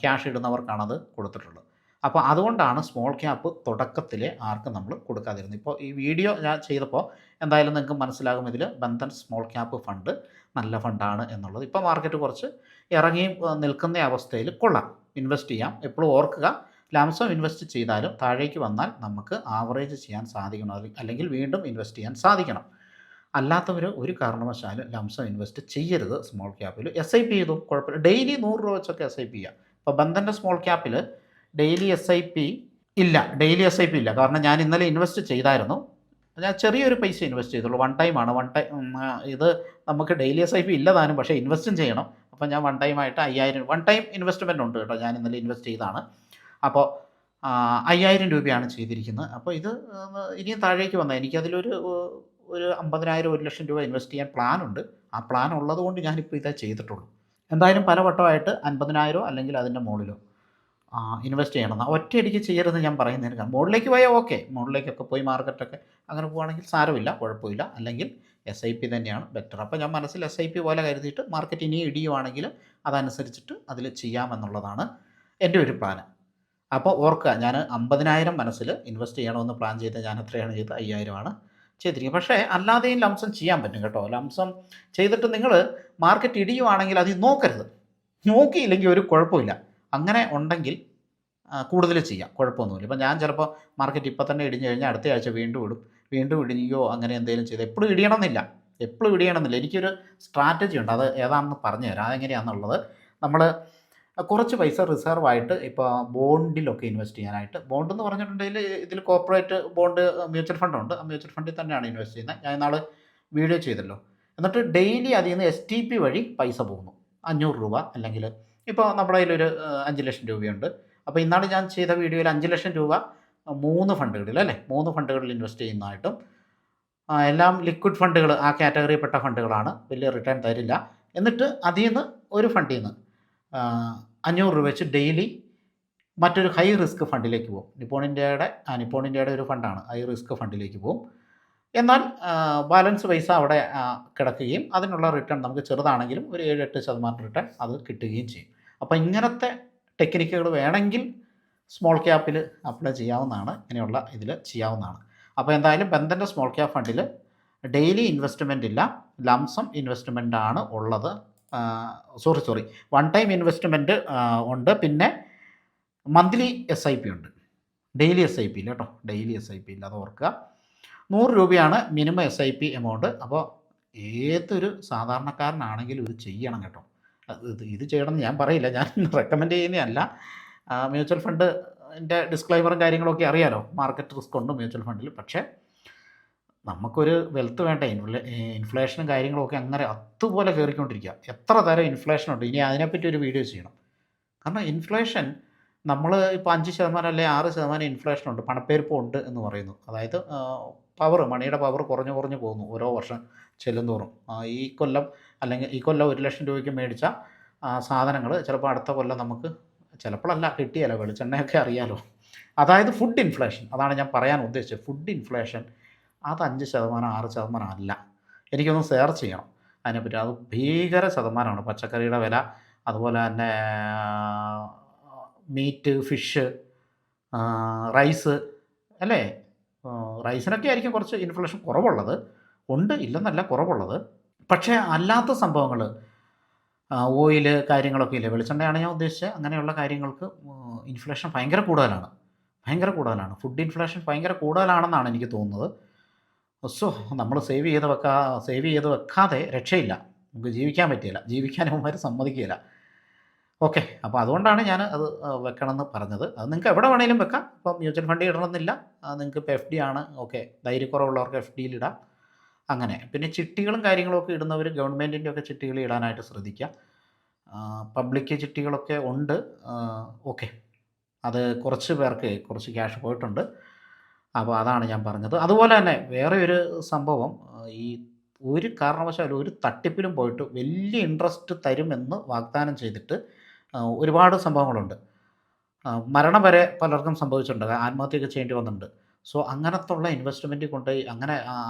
Speaker 1: ക്യാഷ് ഇടുന്നവർക്കാണത് കൊടുത്തിട്ടുള്ളത്. അപ്പോൾ അതുകൊണ്ടാണ് സ്മോൾ ക്യാപ്പ് തുടക്കത്തിലെ ആർക്കും നമ്മൾ കൊടുക്കാതിരുന്നത്. ഇപ്പോൾ ഈ വീഡിയോ ഞാൻ ചെയ്തപ്പോൾ എന്തായാലും നിങ്ങൾക്ക് മനസ്സിലാകും ഇതിൽ ബന്ധൻ സ്മോൾ ക്യാപ്പ് ഫണ്ട് നല്ല ഫണ്ടാണ് എന്നുള്ളത്. ഇപ്പോൾ മാർക്കറ്റ് കുറച്ച് ഇറങ്ങി നിൽക്കുന്ന അവസ്ഥയിൽ കൊള്ളാം. ഇൻവെസ്റ്റ് ചെയ്യാം. എപ്പോഴും ഓർക്കുക, ലംസം ഇൻവെസ്റ്റ് ചെയ്താലും താഴേക്ക് വന്നാൽ നമുക്ക് ആവറേജ് ചെയ്യാൻ സാധിക്കണം, അല്ലെങ്കിൽ വീണ്ടും ഇൻവെസ്റ്റ് ചെയ്യാൻ സാധിക്കണം. അല്ലാത്തവർ ഒരു കാരണവശാലും ലംസം ഇൻവെസ്റ്റ് ചെയ്യരുത്. സ്മോൾ ക്യാപ്പിൽ SIP ചെയ്തു കുഴപ്പമില്ല. ഡെയിലി 100 രൂപ വെച്ചൊക്കെ SIP ചെയ്യാം. ഇപ്പോൾ ബന്ധൻ്റെ സ്മോൾ ക്യാപ്പിൽ ഡെയിലി SIP ഇല്ല, ഇല്ല. കാരണം ഞാൻ ഇന്നലെ ഇൻവെസ്റ്റ് ചെയ്തായിരുന്നു. ഞാൻ ചെറിയൊരു പൈസ ഇൻവെസ്റ്റ് ചെയ്തുള്ളൂ. വൺ ടൈമാണ്. ഇത് നമുക്ക് ഡെയിലി SIP ഇല്ല താനും, പക്ഷേ ഇൻവെസ്റ്റും ചെയ്യണം. അപ്പോൾ ഞാൻ വൺ ടൈമായിട്ട് 5000 വൺ ടൈം ഇൻവെസ്റ്റ്മെൻ്റ് ഉണ്ട് കേട്ടോ. ഞാൻ ഇന്നലെ ഇൻവെസ്റ്റ് ചെയ്താണ്. അപ്പോൾ 5000 രൂപയാണ് ചെയ്തിരിക്കുന്നത്. അപ്പോൾ ഇത് ഇനിയും താഴേക്ക് വന്നാൽ എനിക്കതിലൊരു 50,000 1,00,000 രൂപ ഇൻവെസ്റ്റ് ചെയ്യാൻ പ്ലാനുണ്ട്. ആ പ്ലാൻ ഉള്ളത് കൊണ്ട് ഞാനിപ്പോൾ ഇതേ ചെയ്തിട്ടുള്ളൂ. എന്തായാലും പല വട്ടമായിട്ട് 50,000 അല്ലെങ്കിൽ അതിൻ്റെ മുകളിലോ ഇൻവെസ്റ്റ് ചെയ്യണം. ഒറ്റയടിക്ക് ചെയ്യരുതെന്ന് ഞാൻ പറയുന്നതിന് കാരണം, മുകളിലേക്ക് പോയാൽ ഓക്കെ, മുകളിലേക്കൊക്കെ പോയി മാർക്കറ്റൊക്കെ അങ്ങനെ പോവുകയാണെങ്കിൽ സാരമില്ല, കുഴപ്പമില്ല. അല്ലെങ്കിൽ SIP തന്നെയാണ് ബെറ്റർ. അപ്പോൾ ഞാൻ മനസ്സിൽ SIP പോലെ കരുതിയിട്ട് മാർക്കറ്റ് ഇനിയും ഇടിയുവാണെങ്കിൽ അതനുസരിച്ചിട്ട് അതിൽ ചെയ്യാമെന്നുള്ളതാണ് എൻ്റെ ഒരു പ്ലാൻ. അപ്പോൾ ഓർക്കുക, ഞാൻ 50,000 മനസ്സിൽ ഇൻവെസ്റ്റ് ചെയ്യണമെന്ന് പ്ലാൻ ചെയ്ത് ഞാൻ എത്രയാണ് ചെയ്തത്? 5,000 ആണ് ചെയ്തിരിക്കും. പക്ഷേ അല്ലാതെയും ലംസം ചെയ്യാൻ പറ്റും കേട്ടോ. ലംസം ചെയ്തിട്ട് നിങ്ങൾ മാർക്കറ്റ് ഇടിയുവാണെങ്കിൽ അത് നോക്കരുത്. നോക്കിയില്ലെങ്കിൽ ഒരു കുഴപ്പമില്ല. അങ്ങനെ ഉണ്ടെങ്കിൽ കൂടുതൽ ചെയ്യാം, കുഴപ്പമൊന്നുമില്ല. ഇപ്പം ഞാൻ ചിലപ്പോൾ മാർക്കറ്റ് ഇപ്പം തന്നെ ഇടിഞ്ഞു കഴിഞ്ഞാൽ അടുത്ത ആഴ്ച വീണ്ടും ഇടും, വീണ്ടും ഇടിഞ്ഞോ അങ്ങനെ എന്തെങ്കിലും ചെയ്ത് എപ്പോഴും ഇടിയണമെന്നില്ല. എനിക്കൊരു സ്ട്രാറ്റജി ഉണ്ട്, അത് ഏതാണെന്ന് പറഞ്ഞു തരാം. അതെങ്ങനെയാണെന്നുള്ളത്, നമ്മൾ കുറച്ച് പൈസ റിസർവായിട്ട് ഇപ്പോൾ ബോണ്ടിലൊക്കെ ഇൻവെസ്റ്റ് ചെയ്യാനായിട്ട്, ബോണ്ടെന്ന് പറഞ്ഞിട്ടുണ്ടെങ്കിൽ ഇതിൽ കോർപ്പറേറ്റ് ബോണ്ട്, മ്യൂച്വൽ ഫണ്ടുണ്ട്. ആ മ്യൂച്വൽ ഫണ്ടിൽ തന്നെയാണ് ഇൻവെസ്റ്റ് ചെയ്യുന്നത്. ഞാൻ ഇന്നാൾ വീഡിയോ ചെയ്തല്ലോ. എന്നിട്ട് ഡെയിലി അതിൽ നിന്ന് STP വഴി പൈസ പോകുന്നു. 500 രൂപ, അല്ലെങ്കിൽ ഇപ്പോൾ നമ്മുടെ കയ്യിലൊരു 5 ലക്ഷം രൂപയുണ്ട്. അപ്പോൾ ഇന്നാൾ ഞാൻ ചെയ്ത വീഡിയോയിൽ 5 ലക്ഷം രൂപ 3 ഫണ്ടുകളിൽ 3 ഫണ്ടുകളിൽ ഇൻവെസ്റ്റ് ചെയ്യുന്നതായിട്ടും, എല്ലാം ലിക്വിഡ് ഫണ്ടുകൾ, ആ കാറ്റഗറിയിൽപ്പെട്ട ഫണ്ടുകളാണ്, വലിയ റിട്ടേൺ തരില്ല. എന്നിട്ട് അതിൽ നിന്ന് ഒരു ഫണ്ടിൽ നിന്ന് 500 രൂപ വെച്ച് ഡെയിലി മറ്റൊരു ഹൈ റിസ്ക് ഫണ്ടിലേക്ക് പോകും. നിപ്പോൺ ഇന്ത്യയുടെ ഒരു ഫണ്ടാണ്, ഹൈ റിസ്ക് ഫണ്ടിലേക്ക് പോകും. എന്നാൽ ബാലൻസ് പൈസ അവിടെ കിടക്കുകയും അതിനുള്ള റിട്ടേൺ നമുക്ക് ചെറുതാണെങ്കിലും ഒരു 7-8% റിട്ടേൺ അത് കിട്ടുകയും ചെയ്യും. അപ്പോൾ ഇങ്ങനത്തെ ടെക്നിക്കുകൾ വേണമെങ്കിൽ സ്മോൾ ക്യാപ്പിൽ അപ്ലൈ ചെയ്യാവുന്നതാണ്, ഇങ്ങനെയുള്ള ഇതിൽ ചെയ്യാവുന്നതാണ്. അപ്പോൾ എന്തായാലും ബന്ധൻ്റെ സ്മോൾ ക്യാപ്പ് ഫണ്ടിൽ ഡെയിലി ഇൻവെസ്റ്റ്മെൻ്റ് ഇല്ല, ലംസം ഇൻവെസ്റ്റ്മെൻ്റ് ആണ് ഉള്ളത്. സോറി വൺ ടൈം ഇൻവെസ്റ്റ്മെൻറ്റ് ഉണ്ട്, പിന്നെ മന്ത്ലി SIP ഉണ്ട്. ഡെയിലി SIP ഇല്ല കേട്ടോ, ഡെയിലി SIP ഇല്ല, അത് ഓർക്കുക. 100 രൂപയാണ് മിനിമം SIP എമൗണ്ട്. അപ്പോൾ ഏതൊരു സാധാരണക്കാരനാണെങ്കിലും ഇത് ചെയ്യണം കേട്ടോ. ഇത് ചെയ്യണമെന്ന് ഞാൻ പറയില്ല, ഞാൻ റെക്കമെൻഡ് ചെയ്യുന്നതല്ല. മ്യൂച്വൽ ഫണ്ടിൻ്റെ ഡിസ്ക്ലൈമറും കാര്യങ്ങളൊക്കെ അറിയാലോ, മാർക്കറ്റ് റിസ്ക് ഉണ്ട് മ്യൂച്വൽ ഫണ്ടിൽ. പക്ഷേ നമുക്കൊരു വെൽത്ത് വേണ്ട. ഇൻഫ്ലേഷനും കാര്യങ്ങളൊക്കെ അങ്ങനെ അതുപോലെ കയറിക്കൊണ്ടിരിക്കുക. എത്ര തരം ഇൻഫ്ലേഷനുണ്ട്, ഇനി അതിനെപ്പറ്റി ഒരു വീഡിയോ ചെയ്യണം. കാരണം ഇൻഫ്ലേഷൻ, നമ്മൾ ഇപ്പോൾ 5% അല്ലെങ്കിൽ 6% ഇൻഫ്ലേഷനുണ്ട്, പണപ്പെരുപ്പമുണ്ട് എന്ന് പറയുന്നു. അതായത് മണിയുടെ പവർ കുറഞ്ഞു പോകുന്നു ഓരോ വർഷം ചെല്ലുന്തോറും. ഈ കൊല്ലം 1 ലക്ഷം രൂപയ്ക്ക് മേടിച്ച സാധനങ്ങൾ ചിലപ്പോൾ അടുത്ത കൊല്ലം നമുക്ക് ചിലപ്പോഴല്ല കിട്ടിയാലോ. വെളിച്ചെണ്ണയൊക്കെ അറിയാലോ. അതായത് ഫുഡ് ഇൻഫ്ലേഷൻ, അതാണ് ഞാൻ പറയാൻ ഉദ്ദേശിച്ചത്. ഫുഡ് ഇൻഫ്ലേഷൻ അത് 5%, 6% അല്ല. എനിക്കൊന്ന് സെർച്ച് ചെയ്യണം അതിനെപ്പറ്റി. അത് ഭീകര ശതമാനമാണ്. പച്ചക്കറിയുടെ വില, അതുപോലെ തന്നെ മീറ്റ്, ഫിഷ്, റൈസ് അല്ലേ, റൈസിനൊക്കെ ആയിരിക്കും കുറച്ച് ഇൻഫ്ലേഷൻ കുറവുള്ളത്. ഉണ്ട്, ഇല്ലെന്നല്ല, കുറവുള്ളത്. പക്ഷേ അല്ലാത്ത സംഭവങ്ങൾ, ഓയില് കാര്യങ്ങളൊക്കെ ഇല്ലേ, വെളിച്ചെണ്ണയാണ് ഞാൻ ഉദ്ദേശിച്ചത്, അങ്ങനെയുള്ള കാര്യങ്ങൾക്ക് ഇൻഫ്ലേഷൻ ഭയങ്കര കൂടുതലാണ്. ഫുഡ് ഇൻഫ്ലേഷൻ ഭയങ്കര കൂടുതലാണെന്നാണ് എനിക്ക് തോന്നുന്നത്. സോ നമ്മൾ സേവ് ചെയ്ത് വെക്കാതെ രക്ഷയില്ല, നമുക്ക് ജീവിക്കാൻ പറ്റില്ല, ജീവിക്കാൻ അവന്മാർ സമ്മതിക്കില്ല. ഓക്കെ, അപ്പോൾ അതുകൊണ്ടാണ് ഞാൻ അത് വെക്കണമെന്ന് പറഞ്ഞത്. അത് നിങ്ങൾക്ക് എവിടെ വേണമെങ്കിലും വെക്കാം. ഇപ്പോൾ മ്യൂച്വൽ ഫണ്ടിൽ ഇടണമെന്നില്ല, നിങ്ങൾക്ക് ഇപ്പോൾ FD ആണ്, ഓക്കെ, ധൈര്യക്കുറവുള്ളവർക്ക് FDയിൽ ഇടാം. അങ്ങനെ പിന്നെ ചിട്ടികളും കാര്യങ്ങളൊക്കെ ഇടുന്നവർ ഗവൺമെൻറ്റിൻ്റെ ഒക്കെ ചിട്ടികൾ ഇടാനായിട്ട് ശ്രദ്ധിക്കുക. പബ്ലിക് ചിട്ടികളൊക്കെ ഉണ്ട്, ഓക്കെ, അത് കുറച്ച് പേർക്ക് കുറച്ച് ക്യാഷ് പോയിട്ടുണ്ട്. അപ്പോൾ അതാണ് ഞാൻ പറഞ്ഞത്. അതുപോലെ തന്നെ വേറെ ഒരു സംഭവം, ഈ ഒരു കാരണവശാലും ഒരു തട്ടിപ്പിലും പോയിട്ട് വലിയ ഇൻട്രസ്റ്റ് തരുമെന്ന് വാഗ്ദാനം ചെയ്തിട്ട് ഒരുപാട് സംഭവങ്ങളുണ്ട്. മരണം വരെ പലർക്കും സംഭവിച്ചിട്ടുണ്ട്, ആത്മഹത്യയൊക്കെ ചെയ്യേണ്ടി വന്നിട്ടുണ്ട്. സോ അങ്ങനത്തുള്ള ഇൻവെസ്റ്റ്മെൻറ്റ് കൊണ്ട് അങ്ങനെ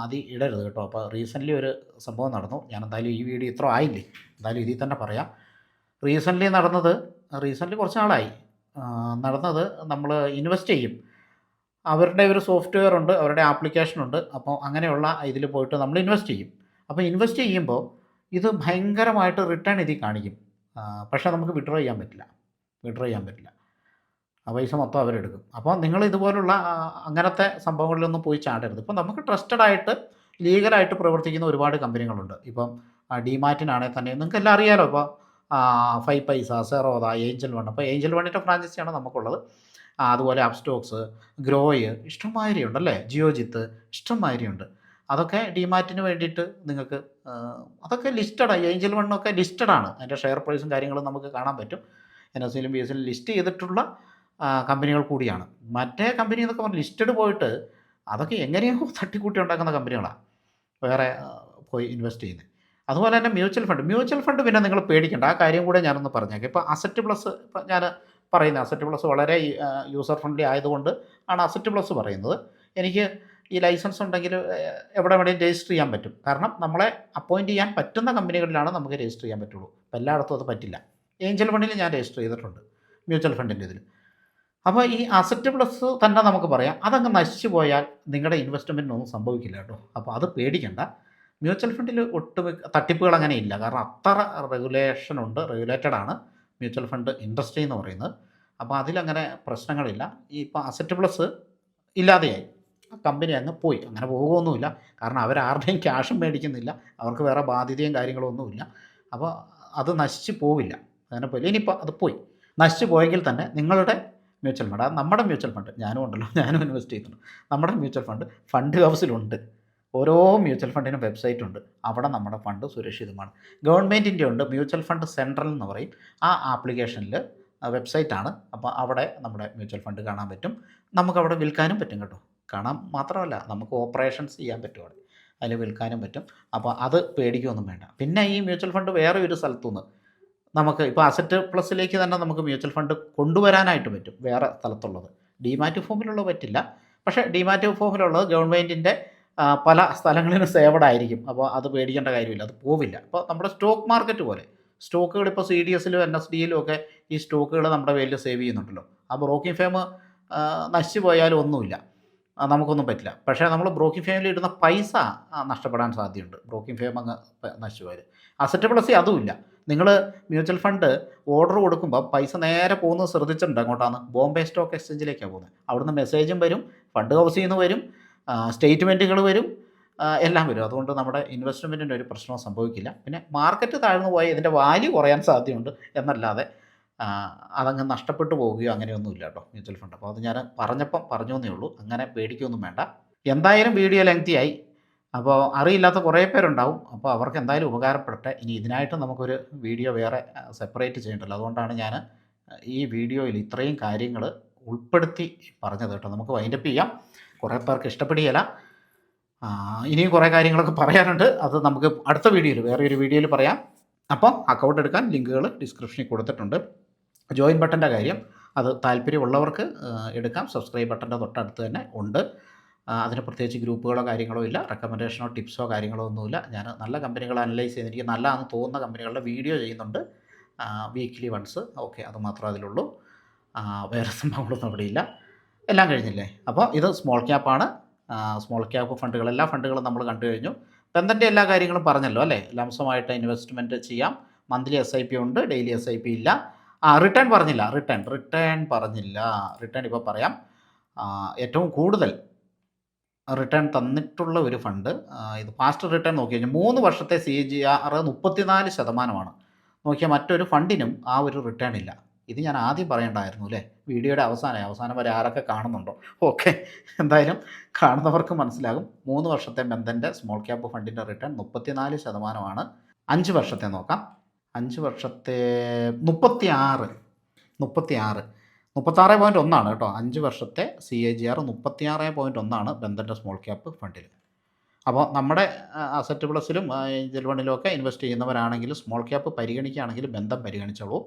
Speaker 1: ഇടരുത് കേട്ടോ. അപ്പോൾ റീസെൻ്റ്ലി ഒരു സംഭവം നടന്നു. ഞാൻ എന്തായാലും ഈ വീഡിയോ ഇത്ര ആയില്ലേ, എന്തായാലും ഇതിൽ തന്നെ പറയാം. റീസെൻ്റ്ലി കുറച്ച് നാളായി നടന്നത്. നമ്മൾ ഇൻവെസ്റ്റ് ചെയ്യും, അവരുടെ ഒരു സോഫ്റ്റ്വെയർ ഉണ്ട്, അവരുടെ ആപ്ലിക്കേഷൻ ഉണ്ട്. അപ്പോൾ അങ്ങനെയുള്ള ഇതിൽ പോയിട്ട് നമ്മൾ ഇൻവെസ്റ്റ് ചെയ്യും. അപ്പോൾ ഇൻവെസ്റ്റ് ചെയ്യുമ്പോൾ ഇത് ഭയങ്കരമായിട്ട് റിട്ടേൺ ഇതിൽ കാണിക്കും, പക്ഷേ നമുക്ക് വിഡ്രോ ചെയ്യാൻ പറ്റില്ല. വിഡ്രോ ചെയ്യാൻ പറ്റില്ല. ആ പൈസ മൊത്തം അവരെടുക്കും. അപ്പോൾ നിങ്ങൾ ഇതുപോലുള്ള അങ്ങനത്തെ സംഭവങ്ങളിലൊന്നും പോയി ചാടരുത്. ഇപ്പോൾ നമുക്ക് ട്രസ്റ്റഡായിട്ട് ലീഗലായിട്ട് പ്രവർത്തിക്കുന്ന ഒരുപാട് കമ്പനികളുണ്ട്. ഇപ്പം ഡിമാർട്ടിനാണെങ്കിൽ തന്നെ നിങ്ങൾക്കെല്ലാം അറിയാമല്ലോ. ഇപ്പോൾ 5 പൈസ, സെറോദ, ഏഞ്ചൽ വൺ. അപ്പോൾ ഏഞ്ചൽ വണ്ണിൻ്റെ ഫ്രാഞ്ചൈസിയാണ് നമുക്കുള്ളത്. അതുപോലെ അപ്സ്റ്റോക്സ്, ഗ്രോയ് ഇഷ്ടംമാതിരി ഉണ്ടല്ലേ, ജിയോജിത്ത് ഇഷ്ടംമാതിരിയുണ്ട്. അതൊക്കെ ഡിമാർട്ടിന് വേണ്ടിയിട്ട് നിങ്ങൾക്ക് അതൊക്കെ ലിസ്റ്റഡാണ്. ഏഞ്ചൽ വണ്ണൊക്കെ ലിസ്റ്റഡാണ്. അതിൻ്റെ ഷെയർ പ്രൈസും കാര്യങ്ങളും നമുക്ക് കാണാൻ പറ്റും. NSEയിലും BSEയിലും ലിസ്റ്റ് ചെയ്തിട്ടുള്ള കമ്പനികൾ കൂടിയാണ്. മറ്റേ കമ്പനി എന്നൊക്കെ പറഞ്ഞാൽ ലിസ്റ്റഡ് പോയിട്ട് അതൊക്കെ എങ്ങനെയോ തട്ടിക്കൂട്ടി ഉണ്ടാക്കുന്ന കമ്പനികളാണ് വേറെ പോയി ഇൻവെസ്റ്റ് ചെയ്യുന്നത്. അതുപോലെ തന്നെ മ്യൂച്വൽ ഫണ്ട് പിന്നെ നിങ്ങൾ പേടിക്കേണ്ട. ആ കാര്യം കൂടെ ഞാനൊന്ന് പറഞ്ഞേക്കാം. ഇപ്പോൾ അസറ്റ് പ്ലസ്, ഇപ്പം ഞാൻ പറയുന്നത് അസറ്റ് പ്ലസ് വളരെ യൂസർ ഫ്രണ്ട്ലി ആയതുകൊണ്ട് ആണ് അസറ്റ് പ്ലസ് പറയുന്നത്. എനിക്ക് ഈ ലൈസൻസ് ഉണ്ടെങ്കിൽ എവിടെ വേണമെങ്കിലും രജിസ്റ്റർ ചെയ്യാൻ പറ്റും. കാരണം നമ്മളെ അപ്പോയിൻറ്റ് ചെയ്യാൻ പറ്റുന്ന കമ്പനികളിലാണ് നമുക്ക് രജിസ്റ്റർ ചെയ്യാൻ പറ്റുള്ളൂ. അപ്പോൾ എല്ലായിടത്തും അത് പറ്റില്ല. ഏഞ്ചൽ ഫണ്ടിൽ ഞാൻ രജിസ്റ്റർ ചെയ്തിട്ടുണ്ട്, മ്യൂച്വൽ ഫണ്ടിൻ്റെ ഇതിൽ. അപ്പോൾ ഈ അസറ്റ് പ്ലസ് തന്നെ നമുക്ക് പറയാം, അതങ്ങ് നശിച്ചു പോയാൽ നിങ്ങളുടെ ഇൻവെസ്റ്റ്മെൻറ്റിനൊന്നും സംഭവിക്കില്ല കേട്ടോ. അപ്പോൾ അത് പേടിക്കേണ്ട. മ്യൂച്വൽ ഫണ്ടിൽ ഒട്ടുമിക്ക തട്ടിപ്പുകൾ അങ്ങനെ ഇല്ല. കാരണം അത്ര റെഗുലേറ്റഡ് ആണ് മ്യൂച്വൽ ഫണ്ട് ഇൻഡസ്ട്രി എന്ന് പറയുന്നത്. അപ്പോൾ അതിലങ്ങനെ പ്രശ്നങ്ങളില്ല. ഈ ഇപ്പോൾ അസറ്റ് പ്ലസ് ഇല്ലാതെയായി, ആ കമ്പനി അങ്ങ് പോയി. അങ്ങനെ പോകുമൊന്നുമില്ല. കാരണം അവരാരുടെയും ക്യാഷും മേടിക്കുന്നില്ല, അവർക്ക് വേറെ ബാധ്യതയും കാര്യങ്ങളൊന്നുമില്ല. അപ്പോൾ അത് നശിച്ച് പോവില്ല. അങ്ങനെ പോയില്ല. ഇനിയിപ്പോൾ അത് പോയി നശിച്ചു പോയെങ്കിൽ തന്നെ നിങ്ങളുടെ മ്യൂച്വൽ ഫണ്ട്, അത് നമ്മുടെ മ്യൂച്വൽ ഫണ്ട്, ഞാനും ഉണ്ടല്ലോ, ഞാനും ഇൻവെസ്റ്റ് ചെയ്യുന്നുണ്ട്. നമ്മുടെ മ്യൂച്വൽ ഫണ്ട് ഹൗസിലുണ്ട്. ഓരോ മ്യൂച്വൽ ഫണ്ടിനും വെബ്സൈറ്റ് ഉണ്ട്. അവിടെ നമ്മുടെ ഫണ്ട് സുരക്ഷിതമാണ്. ഗവൺമെൻറ്റിൻ്റെ ഉണ്ട്, മ്യൂച്വൽ ഫണ്ട് സെൻട്രൽ എന്ന് പറയും. ആ ആപ്ലിക്കേഷനിൽ വെബ്സൈറ്റാണ്. അപ്പോൾ അവിടെ നമ്മുടെ മ്യൂച്വൽ ഫണ്ട് കാണാൻ പറ്റും. നമുക്കവിടെ വിൽക്കാനും പറ്റും കേട്ടോ. കാണാൻ മാത്രമല്ല, നമുക്ക് ഓപ്പറേഷൻസ് ചെയ്യാൻ പറ്റും അവിടെ, അതിൽ വിൽക്കാനും പറ്റും. അപ്പോൾ അത് പേടിക്കുകയൊന്നും വേണ്ട. പിന്നെ ഈ മ്യൂച്വൽ ഫണ്ട് വേറെ ഒരു സ്ഥലത്തുനിന്ന് നമുക്ക് ഇപ്പോൾ അസറ്റ് പ്ലസിലേക്ക് തന്നെ നമുക്ക് മ്യൂച്വൽ ഫണ്ട് കൊണ്ടുവരാനായിട്ട് പറ്റും, വേറെ സ്ഥലത്തുള്ളത്. ഡിമാറ്റ് ഫോമിലുള്ളത് പറ്റില്ല. പക്ഷേ ഡിമാറ്റ് ഫോമിലുള്ളത് ഗവൺമെൻറ്റിൻ്റെ പല സ്ഥലങ്ങളിലും സേവഡ് ആയിരിക്കും. അപ്പോൾ അത് പേടിക്കേണ്ട കാര്യമില്ല, അത് പോവില്ല. അപ്പോൾ നമ്മുടെ സ്റ്റോക്ക് മാർക്കറ്റ് പോലെ സ്റ്റോക്കുകൾ ഇപ്പോൾ CDSലും NSDയിലും ഒക്കെ ഈ സ്റ്റോക്കുകൾ നമ്മുടെ പേരിൽ സേവ് ചെയ്യുന്നുണ്ടല്ലോ. ആ ബ്രോക്കിംഗ് ഫേം നശിച്ചു പോയാലും ഒന്നുമില്ല, നമുക്കൊന്നും പറ്റില്ല. പക്ഷേ നമ്മൾ ബ്രോക്കിംഗ് ഫേമിൽ ഇടുന്ന പൈസ നഷ്ടപ്പെടാൻ സാധ്യതയുണ്ട്, ബ്രോക്കിംഗ് ഫേം അങ്ങ് നശിച്ചു പോയാൽ. അസറ്റ് പ്ലസ് അതുമില്ല. നിങ്ങൾ മ്യൂച്വൽ ഫണ്ട് ഓർഡർ കൊടുക്കുമ്പോൾ പൈസ നേരെ പോകുന്നത് ശ്രദ്ധിച്ചിട്ടുണ്ട് അങ്ങോട്ടാണ്, ബോംബെ സ്റ്റോക്ക് എക്സ്ചേഞ്ചിലേക്കാണ് പോകുന്നത്. അവിടുന്ന് മെസ്സേജും വരും, ഫണ്ട് ഹൗസിൽ നിന്ന് വരും, സ്റ്റേറ്റ്മെൻറ്റുകൾ വരും, എല്ലാം വരും. അതുകൊണ്ട് നമ്മുടെ ഇൻവെസ്റ്റ്മെൻറ്റിൻ്റെ ഒരു പ്രശ്നവും സംഭവിക്കില്ല. പിന്നെ മാർക്കറ്റ് താഴ്ന്നു പോയാൽ ഇതിൻ്റെ വാല്യൂ കുറയാൻ സാധ്യതയുണ്ട് എന്നല്ലാതെ അതങ്ങ് നഷ്ടപ്പെട്ടു പോവുകയോ അങ്ങനെയൊന്നുമില്ല കേട്ടോ മ്യൂച്വൽ ഫണ്ട്. അപ്പോൾ അത് ഞാൻ പറഞ്ഞു എന്നേ ഉള്ളൂ, അങ്ങനെ പേടിക്കൊന്നും വേണ്ട. എന്തായാലും വീഡിയോ ലെങ്തിയായി, അപ്പോൾ അറിയില്ലാത്ത കുറേ പേരുണ്ടാവും. അപ്പോൾ അവർക്ക് എന്തായാലും ഉപകാരപ്പെടട്ടെ. ഇനി ഇതിനായിട്ട് നമുക്കൊരു വീഡിയോ വേറെ സെപ്പറേറ്റ് ചെയ്യണ്ടല്ലോ. അതുകൊണ്ടാണ് ഞാൻ ഈ വീഡിയോയിൽ ഇത്രയും കാര്യങ്ങൾ ഉൾപ്പെടുത്തി പറഞ്ഞത് കേട്ടോ. നമുക്ക് വൈൻഡപ്പ് ചെയ്യാം. കുറേ പേർക്ക് ഇഷ്ടപ്പെടുകയില്ല. ഇനിയും കുറേ കാര്യങ്ങളൊക്കെ പറയാനുണ്ട്. അത് നമുക്ക് അടുത്ത വീഡിയോയിൽ, വേറെ ഒരു വീഡിയോയിൽ പറയാം. അപ്പോൾ അക്കൗണ്ട് എടുക്കാൻ ലിങ്കുകൾ ഡിസ്ക്രിപ്ഷനിൽ കൊടുത്തിട്ടുണ്ട്. ജോയിൻ ബട്ടൻ്റെ കാര്യം, അത് താല്പര്യമുള്ളവർക്ക് എടുക്കാം. സബ്സ്ക്രൈബ് ബട്ടൻ്റെ തൊട്ടടുത്ത് തന്നെ ഉണ്ട്. അതിന് പ്രത്യേകിച്ച് ഗ്രൂപ്പുകളോ കാര്യങ്ങളോ ഇല്ല, റെക്കമെൻഡേഷനോ ടിപ്സോ കാര്യങ്ങളോ ഒന്നുമില്ല. ഞാൻ നല്ല കമ്പനികൾ അനലൈസ് ചെയ്ത് എനിക്ക് നല്ലതാണെന്ന് തോന്നുന്ന കമ്പനികളുടെ വീഡിയോ ചെയ്യുന്നുണ്ട് വീക്ക്ലി വൺസ്. ഓക്കെ, അത് മാത്രമേ അതിലുള്ളൂ. വേറെ സംഭവങ്ങളൊന്നും അവിടെ ഇല്ല. എല്ലാം കഴിഞ്ഞില്ലേ? അപ്പോൾ ഇത് സ്മോൾ ക്യാപ്പാണ്. സ്മോൾ ക്യാപ്പ് ഫണ്ടുകൾ, എല്ലാ ഫണ്ടുകളും നമ്മൾ കണ്ടു കഴിഞ്ഞു. ബന്ധൻ്റെ എല്ലാ കാര്യങ്ങളും പറഞ്ഞല്ലോ അല്ലേ? ലംസമായിട്ട് ഇൻവെസ്റ്റ്മെൻറ്റ് ചെയ്യാം. മന്ത്ലി SIP ഉണ്ട്, ഡെയിലി SIP ഇല്ല. റിട്ടേൺ പറഞ്ഞില്ല. റിട്ടേൺ ഇപ്പോൾ പറയാം. ഏറ്റവും കൂടുതൽ റിട്ടേൺ തന്നിട്ടുള്ള ഒരു ഫണ്ട്, ഇത് ഫാസ്റ്റ് റിട്ടേൺ നോക്കി കഴിഞ്ഞാൽ 3 വർഷത്തെ CAGR 34%. നോക്കിയാൽ മറ്റൊരു ഫണ്ടിനും ആ ഒരു റിട്ടേൺ ഇല്ല. ഇത് ഞാൻ ആദ്യം പറയേണ്ടായിരുന്നു അല്ലേ? വീഡിയോയുടെ അവസാനം വരെ ആരൊക്കെ കാണുന്നുണ്ടോ? ഓക്കെ, എന്തായാലും കാണുന്നവർക്ക് മനസ്സിലാകും. 3 വർഷത്തെ ബന്ധൻ്റെ സ്മോൾ ക്യാപ്പ് ഫണ്ടിൻ്റെ റിട്ടേൺ 34%. 5 വർഷത്തെ നോക്കാം. 5 വർഷത്തെ 36.1 കേട്ടോ. 5 വർഷത്തെ CAGR 36.1 ബന്ധൻ്റെ സ്മോൾ ക്യാപ്പ് ഫണ്ടിൽ. അപ്പോൾ നമ്മുടെ അസറ്റ് പ്ലസിലും ഏഞ്ചൽ വണ്ണിലും ഒക്കെ ഇൻവെസ്റ്റ് ചെയ്യുന്നവരാണെങ്കിൽ സ്മോൾ ക്യാപ്പ് പരിഗണിക്കുകയാണെങ്കിൽ ബന്ധം പരിഗണിച്ചോളൂ.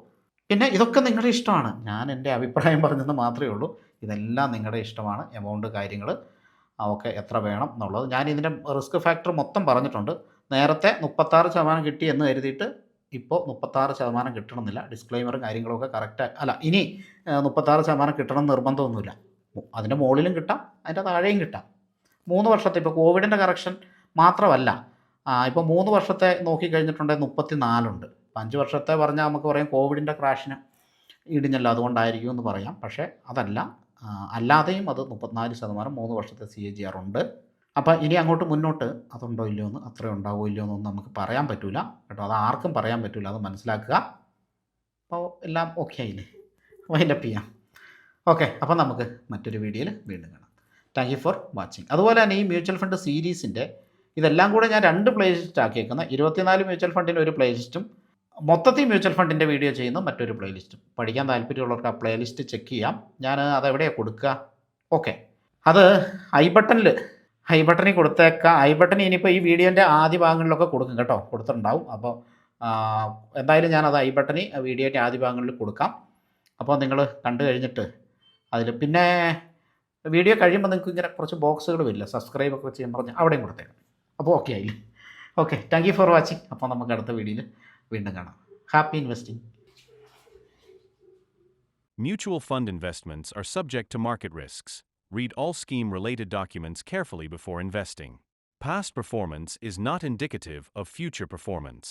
Speaker 1: പിന്നെ ഇതൊക്കെ നിങ്ങളുടെ ഇഷ്ടമാണ്, ഞാൻ എൻ്റെ അഭിപ്രായം പറഞ്ഞെന്ന് മാത്രമേ ഉള്ളൂ. ഇതെല്ലാം നിങ്ങളുടെ ഇഷ്ടമാണ്. എമൗണ്ട് കാര്യങ്ങൾ ഒക്കെ എത്ര വേണം എന്നുള്ളത് ഞാൻ ഇതിൻ്റെ റിസ്ക് ഫാക്ടർ മൊത്തം പറഞ്ഞിട്ടുണ്ട്. നേരത്തെ 36% കിട്ടി എന്ന് കരുതിയിട്ട് ഇപ്പോൾ 36% കിട്ടണമെന്നില്ല. ഡിസ്ക്ലെയിമറും കാര്യങ്ങളൊക്കെ കറക്റ്റ് അല്ല. ഇനി 36% കിട്ടണം നിർബന്ധമൊന്നുമില്ല. അതിൻ്റെ മുകളിലും കിട്ടാം, അതിൻ്റെ താഴെയും കിട്ടാം. 3 വർഷത്തെ ഇപ്പോൾ കോവിഡിൻ്റെ കറക്ഷൻ മാത്രമല്ല, ഇപ്പോൾ 3 വർഷത്തെ നോക്കിക്കഴിഞ്ഞിട്ടുണ്ടെങ്കിൽ 34 ഉണ്ട്. 5 വർഷത്തെ പറഞ്ഞാൽ നമുക്ക് പറയാം കോവിഡിൻ്റെ ക്രാഷിന് ഇടിഞ്ഞല്ലോ അതുകൊണ്ടായിരിക്കും എന്ന് പറയാം. പക്ഷേ അതല്ല, അല്ലാതെയും അത് 34% 3 വർഷത്തെ CAGR ഉണ്ട്. അപ്പോൾ ഇനി അങ്ങോട്ട് മുന്നോട്ട് അതുണ്ടോ ഇല്ലയോ എന്ന്, അത്രയും ഉണ്ടാവുമോ ഇല്ലയോ എന്നൊന്നും നമുക്ക് പറയാൻ പറ്റില്ല കേട്ടോ. അത് ആർക്കും പറയാൻ പറ്റില്ല, അത് മനസ്സിലാക്കുക. അപ്പോൾ എല്ലാം ഓക്കെ ആയില്ലേ? വൈൻഡപ്പ് ചെയ്യാം. ഓക്കെ, അപ്പോൾ നമുക്ക് മറ്റൊരു വീഡിയോയിൽ വീണ്ടും കാണാം. Thank you for watching. അതുപോലെ തന്നെ ഈ മ്യൂച്വൽ ഫണ്ട് സീരീസിൻ്റെ ഇതെല്ലാം കൂടെ ഞാൻ 2 പ്ലേലിസ്റ്റ് ആക്കിയേക്കുന്നത്. 24 മ്യൂച്വൽ ഫണ്ടിൻ്റെ ഒരു പ്ലേലിസ്റ്റും മൊത്തത്തിൽ മ്യൂച്വൽ ഫണ്ടിൻ്റെ വീഡിയോ ചെയ്യുന്ന മറ്റൊരു പ്ലേലിസ്റ്റും. പഠിക്കാൻ താല്പര്യമുള്ളവർക്ക് ആ പ്ലേലിസ്റ്റ് ചെക്ക് ചെയ്യാം. ഞാൻ അതെവിടെയാണ് കൊടുക്കുക? ഓക്കെ, അത് ഐ ബട്ടണിൽ കൊടുത്തേക്കാം. ഐ ബട്ടൺ ഇനിയിപ്പോൾ ഈ വീഡിയോൻ്റെ ആദ്യ ഭാഗങ്ങളിലൊക്കെ കൊടുക്കും കേട്ടോ, കൊടുത്തിട്ടുണ്ടാവും. അപ്പോൾ എന്തായാലും ഞാനത് ഐ ബട്ടണിൽ വീഡിയോൻ്റെ ആദ്യ ഭാഗങ്ങളിൽ കൊടുക്കാം. അപ്പോൾ നിങ്ങൾ കണ്ടു കഴിഞ്ഞിട്ട് അതിൽ പിന്നെ വീഡിയോ കഴിയുമ്പോൾ നിങ്ങൾക്ക് ഇങ്ങനെ കുറച്ച് ബോക്സുകൾ വരില്ല, സബ്സ്ക്രൈബ് ഒക്കെ ചെയ്യാൻ പറഞ്ഞ് അവിടെയും കൊടുത്തേക്കാം. അപ്പോൾ ഓക്കെ ആയില്ലേ? Okay, thank you for watching. അപ്പോൾ നമുക്ക് അടുത്ത വീഡിയോയിൽ വീണ്ടും കാണാം. Happy investing.
Speaker 2: Mutual fund investments are subject to market risks. Read all scheme-related documents carefully before investing. Past performance is not indicative of future performance.